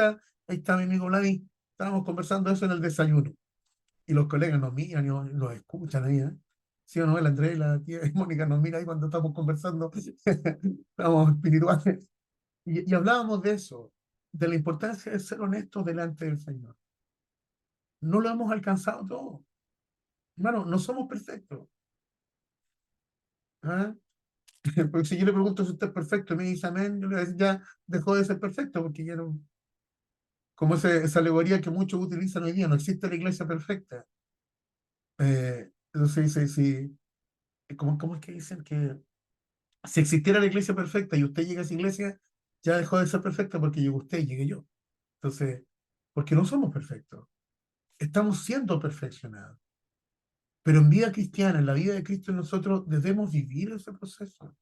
está mi amigo Vladi. Estábamos conversando eso en el desayuno. Y los colegas nos miran y nos escuchan ahí, ¿eh? Sí o no, el Andrés y la tía Mónica nos mira ahí cuando estamos conversando. Estamos espirituales. Y hablábamos de eso, de la importancia de ser honestos delante del Señor. No lo hemos alcanzado todo. Hermano, no somos perfectos. ¿Ah? Porque si yo le pregunto si usted es perfecto y me dice amén, yo le voy a decir, ya dejó de ser perfecto, porque ya no. Como esa alegoría que muchos utilizan hoy día, no existe la iglesia perfecta. Entonces dice, sí, ¿cómo es que dicen que si existiera la iglesia perfecta y usted llega a esa iglesia, ya dejó de ser perfecta porque llegó usted y llegué yo? Entonces, porque no somos perfectos, estamos siendo perfeccionados. Pero en vida cristiana, en la vida de Cristo en nosotros, debemos vivir ese proceso.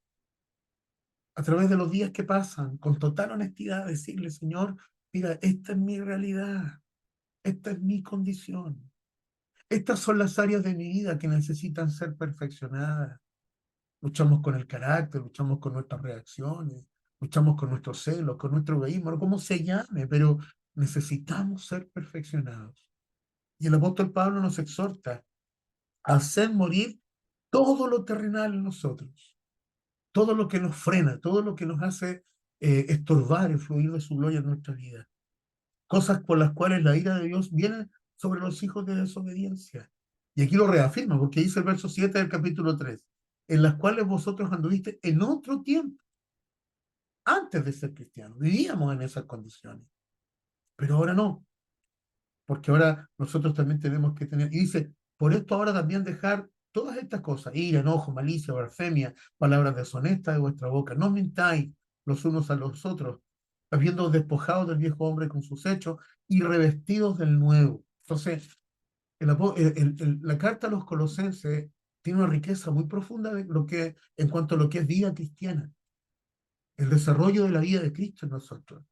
A través de los días que pasan, con total honestidad, decirle, Señor, mira, esta es mi realidad, esta es mi condición. Estas son las áreas de mi vida que necesitan ser perfeccionadas. Luchamos con el carácter, luchamos con nuestras reacciones, luchamos con nuestro celo, con nuestro egoísmo, como se llame, pero necesitamos ser perfeccionados. Y el apóstol Pablo nos exhorta a hacer morir todo lo terrenal en nosotros, todo lo que nos frena, todo lo que nos hace estorbar el fluir de su gloria en nuestra vida. Cosas por las cuales la ira de Dios viene sobre los hijos de desobediencia. Y aquí lo reafirma, porque dice el verso 7 del capítulo 3, en las cuales vosotros anduviste en otro tiempo, antes de ser cristianos, vivíamos en esas condiciones, pero ahora no, porque ahora nosotros también tenemos que tener, y dice, por esto ahora también dejar todas estas cosas, ira, enojo, malicia, blasfemia, palabras deshonestas de vuestra boca, no mintáis los unos a los otros, habiendo despojado del viejo hombre con sus hechos y revestidos del nuevo. Entonces, la carta a los colosenses tiene una riqueza muy profunda de en cuanto a lo que es vida cristiana, el desarrollo de la vida de Cristo en nosotros.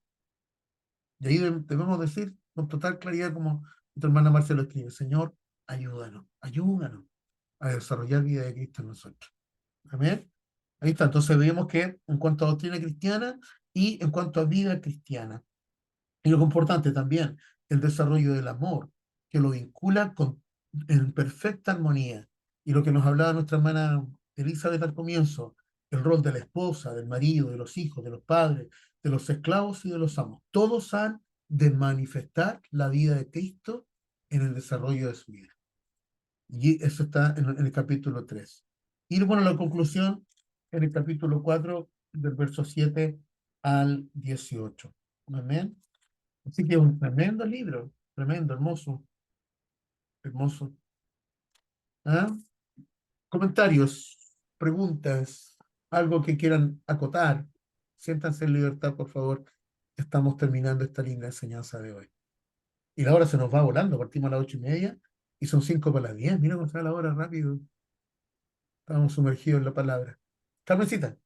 Y ahí debemos decir con total claridad, como nuestra hermana Marcela escribe, Señor, ayúdanos, ayúdanos a desarrollar vida de Cristo en nosotros. Amén. Ahí está. Entonces vemos que en cuanto a doctrina cristiana y en cuanto a vida cristiana. Y lo importante también, el desarrollo del amor, que lo vincula en perfecta armonía. Y lo que nos hablaba nuestra hermana Elizabeth al comienzo, el rol de la esposa, del marido, de los hijos, de los padres, de los esclavos y de los amos. Todos han de manifestar la vida de Cristo en el desarrollo de su vida. Y eso está en el capítulo 3. Y bueno, la conclusión en el capítulo 4, del verso 7 al 18. Amén. Así que es un tremendo libro, tremendo, hermoso, hermoso. ¿Ah? Comentarios, preguntas, algo que quieran acotar. Siéntanse en libertad, por favor. Estamos terminando esta linda enseñanza de hoy. Y la hora se nos va volando, partimos a las 8:30 y son 5 para las 10. Mira cómo está la hora rápido. Estamos sumergidos en la palabra. Carmencita.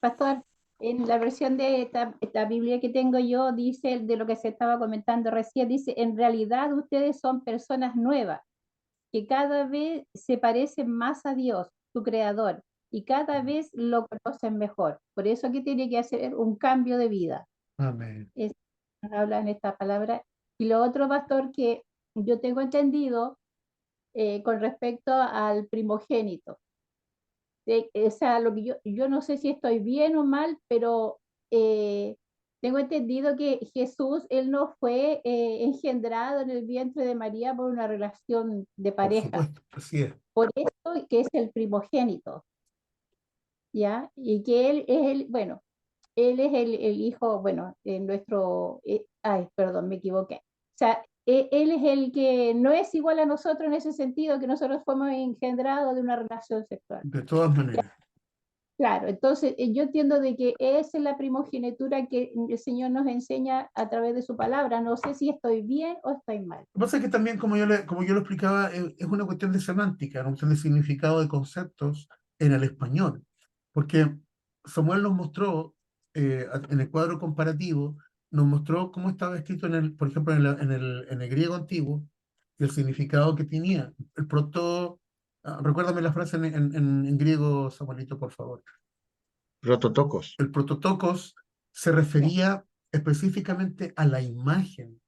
Pastor, en la versión de esta Biblia que tengo yo, dice de lo que se estaba comentando recién, dice, en realidad ustedes son personas nuevas, que cada vez se parecen más a Dios, su creador, y cada vez lo conocen mejor. Por eso que tiene que hacer un cambio de vida. Amén. Es, nos habla en esta palabra. Y lo otro, pastor, que yo tengo entendido con respecto al primogénito. O sea, lo que yo no sé si estoy bien o mal, pero tengo entendido que Jesús, él no fue engendrado en el vientre de María por una relación de Por pareja. supuesto, así es. Por eso que es el primogénito, ¿ya? Y que él es bueno, él es el hijo, bueno, nuestro, ay, perdón, me equivoqué. O sea, él es el que no es igual a nosotros en ese sentido, que nosotros fuimos engendrados de una relación sexual. De todas maneras. Claro, entonces yo entiendo de que esa es la primogenitura que el Señor nos enseña a través de su palabra. No sé si estoy bien o estoy mal. Lo que pasa es que también, como yo lo explicaba, es una cuestión de semántica, una cuestión de significado de conceptos en el español. Porque Samuel nos mostró, en el cuadro comparativo, nos mostró cómo estaba escrito, por ejemplo, en el griego antiguo, y el significado que tenía. El recuérdame la frase en griego, Samuelito, por favor. Prototocos. El prototocos se refería específicamente a la imagen.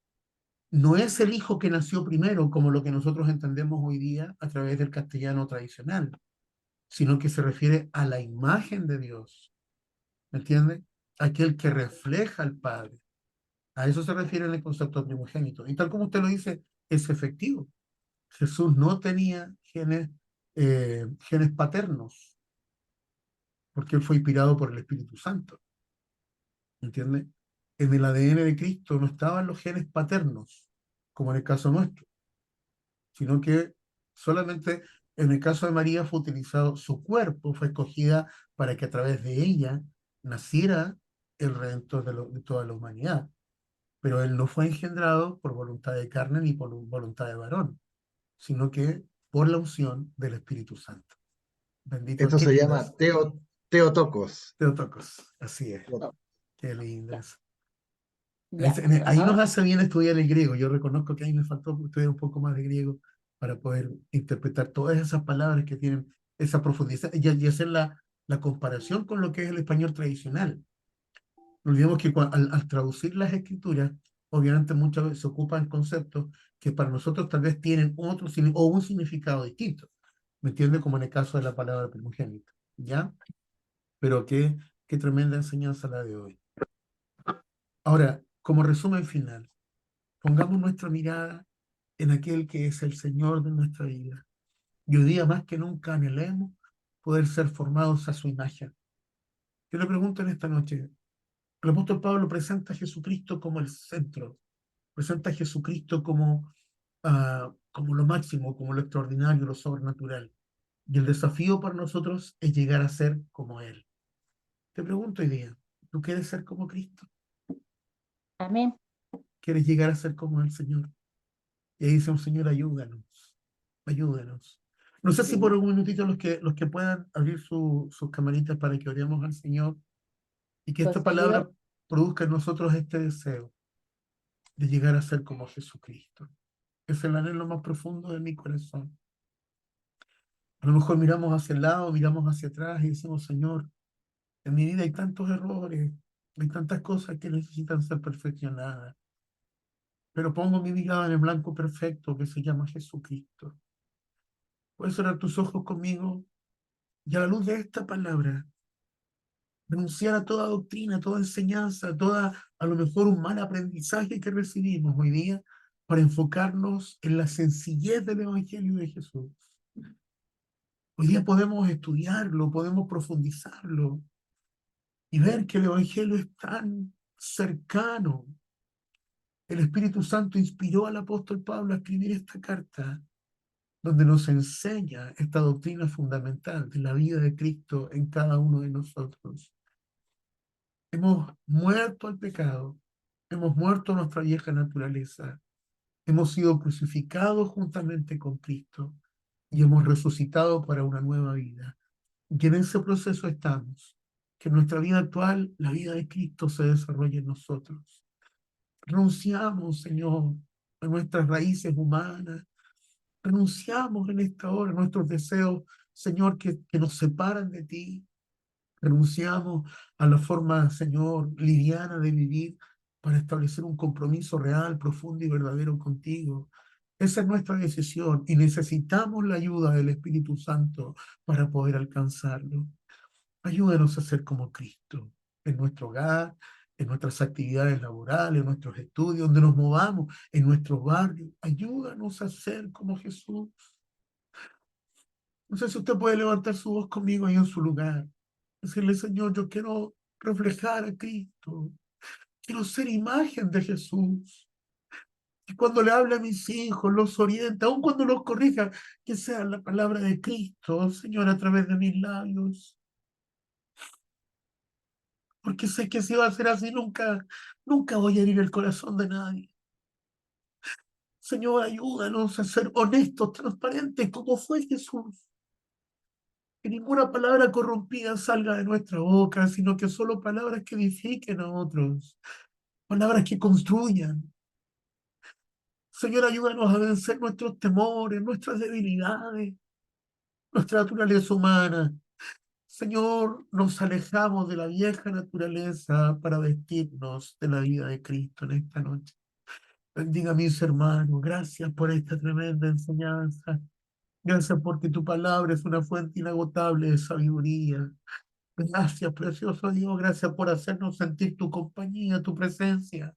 No es el hijo que nació primero, como lo que nosotros entendemos hoy día a través del castellano tradicional, sino que se refiere a la imagen de Dios. ¿Me entiende? Aquel que refleja al Padre. A eso se refiere en el concepto primogénito. Y tal como usted lo dice, es efectivo. Jesús no tenía genes paternos, porque él fue inspirado por el Espíritu Santo. ¿Me entiende? En el ADN de Cristo no estaban los genes paternos, como en el caso nuestro, sino que solamente en el caso de María fue utilizado su cuerpo, fue escogida para que a través de ella naciera el Redentor de toda la humanidad. Pero él no fue engendrado por voluntad de carne ni por voluntad de varón, sino que por la unción del Espíritu Santo. Bendito, Esto qué se lindo llama es. Teotocos. Teotocos, así es. Teotocos. Qué lindo es. Ya. Ahí nos Ahora, hace bien estudiar el griego. Yo reconozco que ahí me faltó estudiar un poco más de griego para poder interpretar todas esas palabras que tienen esa profundidad y hacer la comparación con lo que es el español tradicional. No olvidemos que al traducir las escrituras, obviamente muchas veces se ocupan conceptos que para nosotros tal vez tienen otro o un significado distinto. ¿Me entiende? Como en el caso de la palabra primogénito. ¿Ya? Pero qué tremenda enseñanza la de hoy. Ahora, como resumen final, pongamos nuestra mirada en aquel que es el Señor de nuestra vida. Y hoy día más que nunca anhelemos poder ser formados a su imagen. Yo le pregunto en esta noche, el apóstol Pablo presenta a Jesucristo como el centro, presenta a Jesucristo como lo máximo, como lo extraordinario, lo sobrenatural. Y el desafío para nosotros es llegar a ser como Él. Te pregunto hoy día, ¿tú quieres ser como Cristo? amén. ¿Quieres llegar a ser como el Señor? Y ahí dice un Señor, ayúdanos, ayúdanos. No sé si por un minutito los que puedan abrir sus camaritas para que oremos al Señor y que esta palabra produzca en nosotros este deseo de llegar a ser como Jesucristo. Es el anhelo más profundo de mi corazón. A lo mejor miramos hacia el lado, miramos hacia atrás y decimos, Señor, en mi vida hay tantos errores, hay tantas cosas que necesitan ser perfeccionadas, pero pongo mi mirada en el blanco perfecto que se llama Jesucristo. Puedes cerrar tus ojos conmigo y a la luz de esta palabra, renunciar a toda doctrina, toda enseñanza, a lo mejor un mal aprendizaje que recibimos hoy día para enfocarnos en la sencillez del Evangelio de Jesús. Hoy día podemos estudiarlo, podemos profundizarlo y ver que el Evangelio es tan cercano. El Espíritu Santo inspiró al apóstol Pablo a escribir esta carta donde nos enseña esta doctrina fundamental de la vida de Cristo en cada uno de nosotros. Hemos muerto al pecado, hemos muerto a nuestra vieja naturaleza, hemos sido crucificados juntamente con Cristo y hemos resucitado para una nueva vida. Y en ese proceso estamos, que en nuestra vida actual, la vida de Cristo se desarrolle en nosotros. Renunciamos, Señor, a nuestras raíces humanas, renunciamos en esta hora a nuestros deseos Señor, que nos separan de ti. Renunciamos a la forma, Señor, liviana de vivir para establecer un compromiso real, profundo y verdadero contigo. Esa es nuestra decisión y necesitamos la ayuda del Espíritu Santo para poder alcanzarlo. Ayúdanos a ser como Cristo en nuestro hogar, en nuestras actividades laborales, en nuestros estudios, donde nos movamos, en nuestros barrios. Ayúdanos a ser como Jesús. No sé si usted puede levantar su voz conmigo ahí en su lugar. Decirle, Señor, yo quiero reflejar a Cristo. Quiero ser imagen de Jesús. Y cuando le hable a mis hijos, los orienta, aun cuando los corrija, que sea la palabra de Cristo, Señor, a través de mis labios. Porque sé que si va a ser así, nunca voy a herir el corazón de nadie. Señor, ayúdanos a ser honestos, transparentes, como fue Jesús. Que ninguna palabra corrompida salga de nuestra boca, sino que solo palabras que edifiquen a otros, palabras que construyan. Señor, ayúdanos a vencer nuestros temores, nuestras debilidades, nuestra naturaleza humana. Señor, nos alejamos de la vieja naturaleza para vestirnos de la vida de Cristo en esta noche. Bendiga a mis hermanos. Gracias por esta tremenda enseñanza. Gracias porque tu palabra es una fuente inagotable de sabiduría. Gracias, precioso Dios. Gracias por hacernos sentir tu compañía, tu presencia,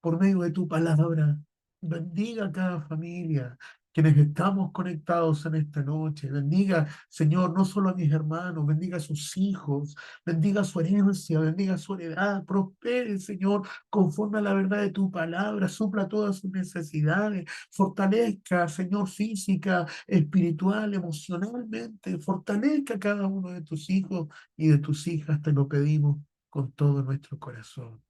por medio de tu palabra. Bendiga a cada familia, quienes estamos conectados en esta noche. Bendiga, Señor, no solo a mis hermanos, bendiga a sus hijos, bendiga su herencia, bendiga su heredad. Prospere, Señor, conforme a la verdad de tu palabra. Supla todas sus necesidades. Fortalezca, Señor, física, espiritual, emocionalmente. Fortalezca a cada uno de tus hijos y de tus hijas, te lo pedimos con todo nuestro corazón.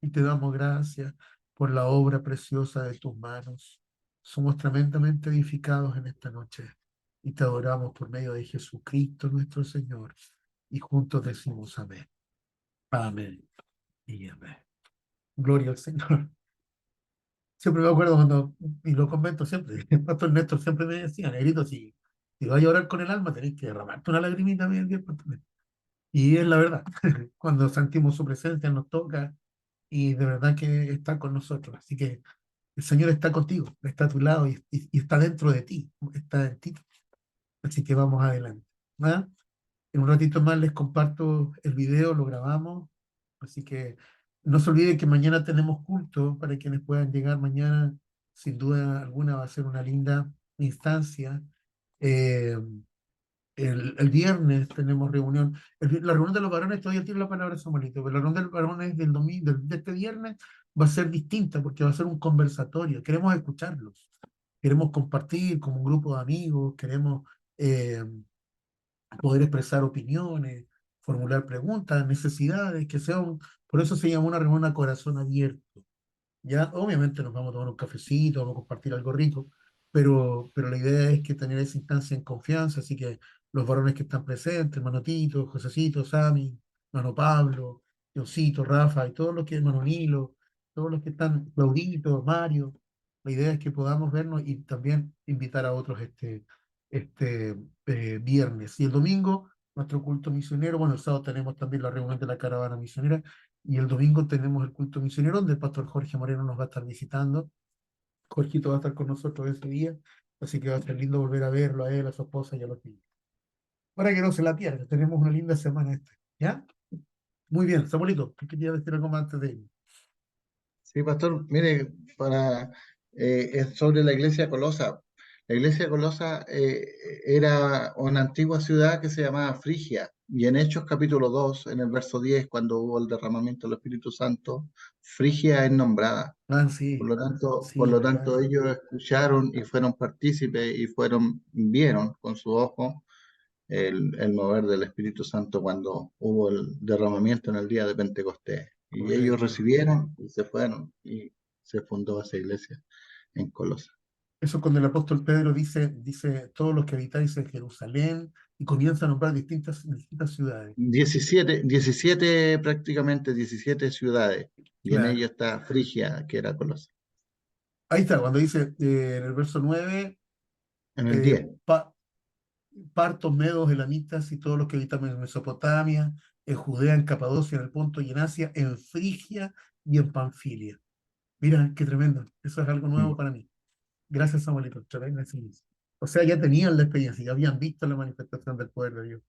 Y te damos gracias por la obra preciosa de tus manos. Somos tremendamente edificados en esta noche y te adoramos por medio de Jesucristo nuestro Señor. Y juntos decimos amén. Amén y amén. Gloria al Señor. Siempre me acuerdo cuando, y lo comento siempre, el pastor Néstor siempre me decía, negrito, si vas a llorar con el alma, tenés que derramarte una lagrimita bien, bien, pastor Néstor. Y es la verdad, cuando sentimos su presencia nos toca y de verdad que está con nosotros. Así que el Señor está contigo, está a tu lado y está dentro de ti, está en ti. Así que vamos adelante. ¿Ah? En un ratito más les comparto el video, lo grabamos. Así que no se olviden que mañana tenemos culto para quienes puedan llegar mañana. Sin duda alguna va a ser una linda instancia. Eh, el viernes tenemos reunión. La reunión de los varones todavía tiene la palabra Samuelito, pero la reunión de los varones del domingo, de este viernes, va a ser distinta porque va a ser un conversatorio. Queremos escucharlos, queremos compartir como un grupo de amigos, queremos eh, poder expresar opiniones, formular preguntas, necesidades, por eso se llama una reunión a corazón abierto. Ya, obviamente nos vamos a tomar un cafecito, vamos a compartir algo rico, pero la idea es que tener esa instancia en confianza, así que los varones que están presentes, hermano Tito, Josecito, Sami, hermano Pablo, Diosito, Rafa, y todos los que, hermano Nilo, todos los que están, Claudito, Mario, la idea es que podamos vernos y también invitar a otros viernes. Y el domingo, nuestro culto misionero, bueno, el sábado tenemos también la reunión de la caravana misionera, y el domingo tenemos el culto misionero, donde el pastor Jorge Moreno nos va a estar visitando. Jorgito va a estar con nosotros ese día, así que va a ser lindo volver a verlo a él, a su esposa y a los niños. Para que no se la pierda, tenemos una linda semana esta. ¿Ya? Muy bien, Samuelito, ¿qué quería decir algo más antes de ir? Sí, pastor, mire, es sobre la iglesia de Colosa. La iglesia de Colosa era una antigua ciudad que se llamaba Frigia, y en Hechos capítulo 2, en el verso 10, cuando hubo el derramamiento del Espíritu Santo, Frigia es nombrada. Ah, Por sí, lo tanto, sí, verdad. ellos escucharon y fueron partícipes y vieron con su ojo el mover del Espíritu Santo cuando hubo el derramamiento en el día de Pentecostés. Y ellos Correcto. recibieron y se fueron y se fundó esa iglesia en Colosa. Eso cuando el apóstol Pedro dice todos los que habitáis en Jerusalén y comienza a nombrar distintas ciudades. 17 prácticamente 17 ciudades, y en Claro. ellas está Frigia, que era Colosa. Ahí está, cuando dice en el verso 9, En el 10. partos, medos, elamitas y todos los que habitan en Mesopotamia, en Judea, en Capadocia, en el Ponto y en Asia, en Frigia y en Panfilia. Mira, qué tremendo. Eso es algo nuevo para mí. Gracias, Samuelito. Tremenda enseñanza. O sea, ya tenían la experiencia, ya habían visto la manifestación del poder de Dios.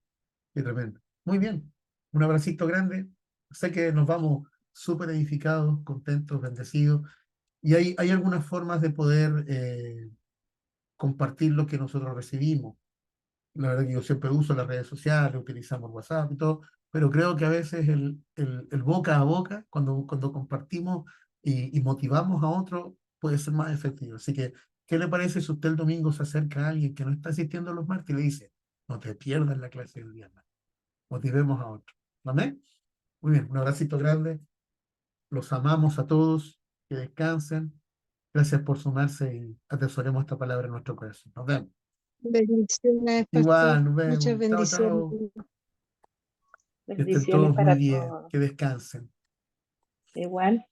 Qué tremendo. Muy bien. Un abracito grande. Sé que nos vamos súper edificados, contentos, bendecidos. Y hay algunas formas de poder compartir lo que nosotros recibimos. La verdad que yo siempre uso las redes sociales, utilizamos WhatsApp y todo, pero creo que a veces el boca a boca, cuando compartimos y motivamos a otro, puede ser más efectivo. Así que, ¿qué le parece si usted el domingo se acerca a alguien que no está asistiendo a los martes y le dice, no te pierdas la clase del viernes, motivemos a otro? ¿Amén? Muy bien, un abracito grande, los amamos a todos, que descansen. Gracias por sumarse y atesoremos esta palabra en nuestro corazón. Nos vemos. Bendiciones, pastor. Igual, nos Muchas vemos. Chao, bendiciones. chao. Que estén Bendiciones todos muy para bien, todos. que descansen. Igual.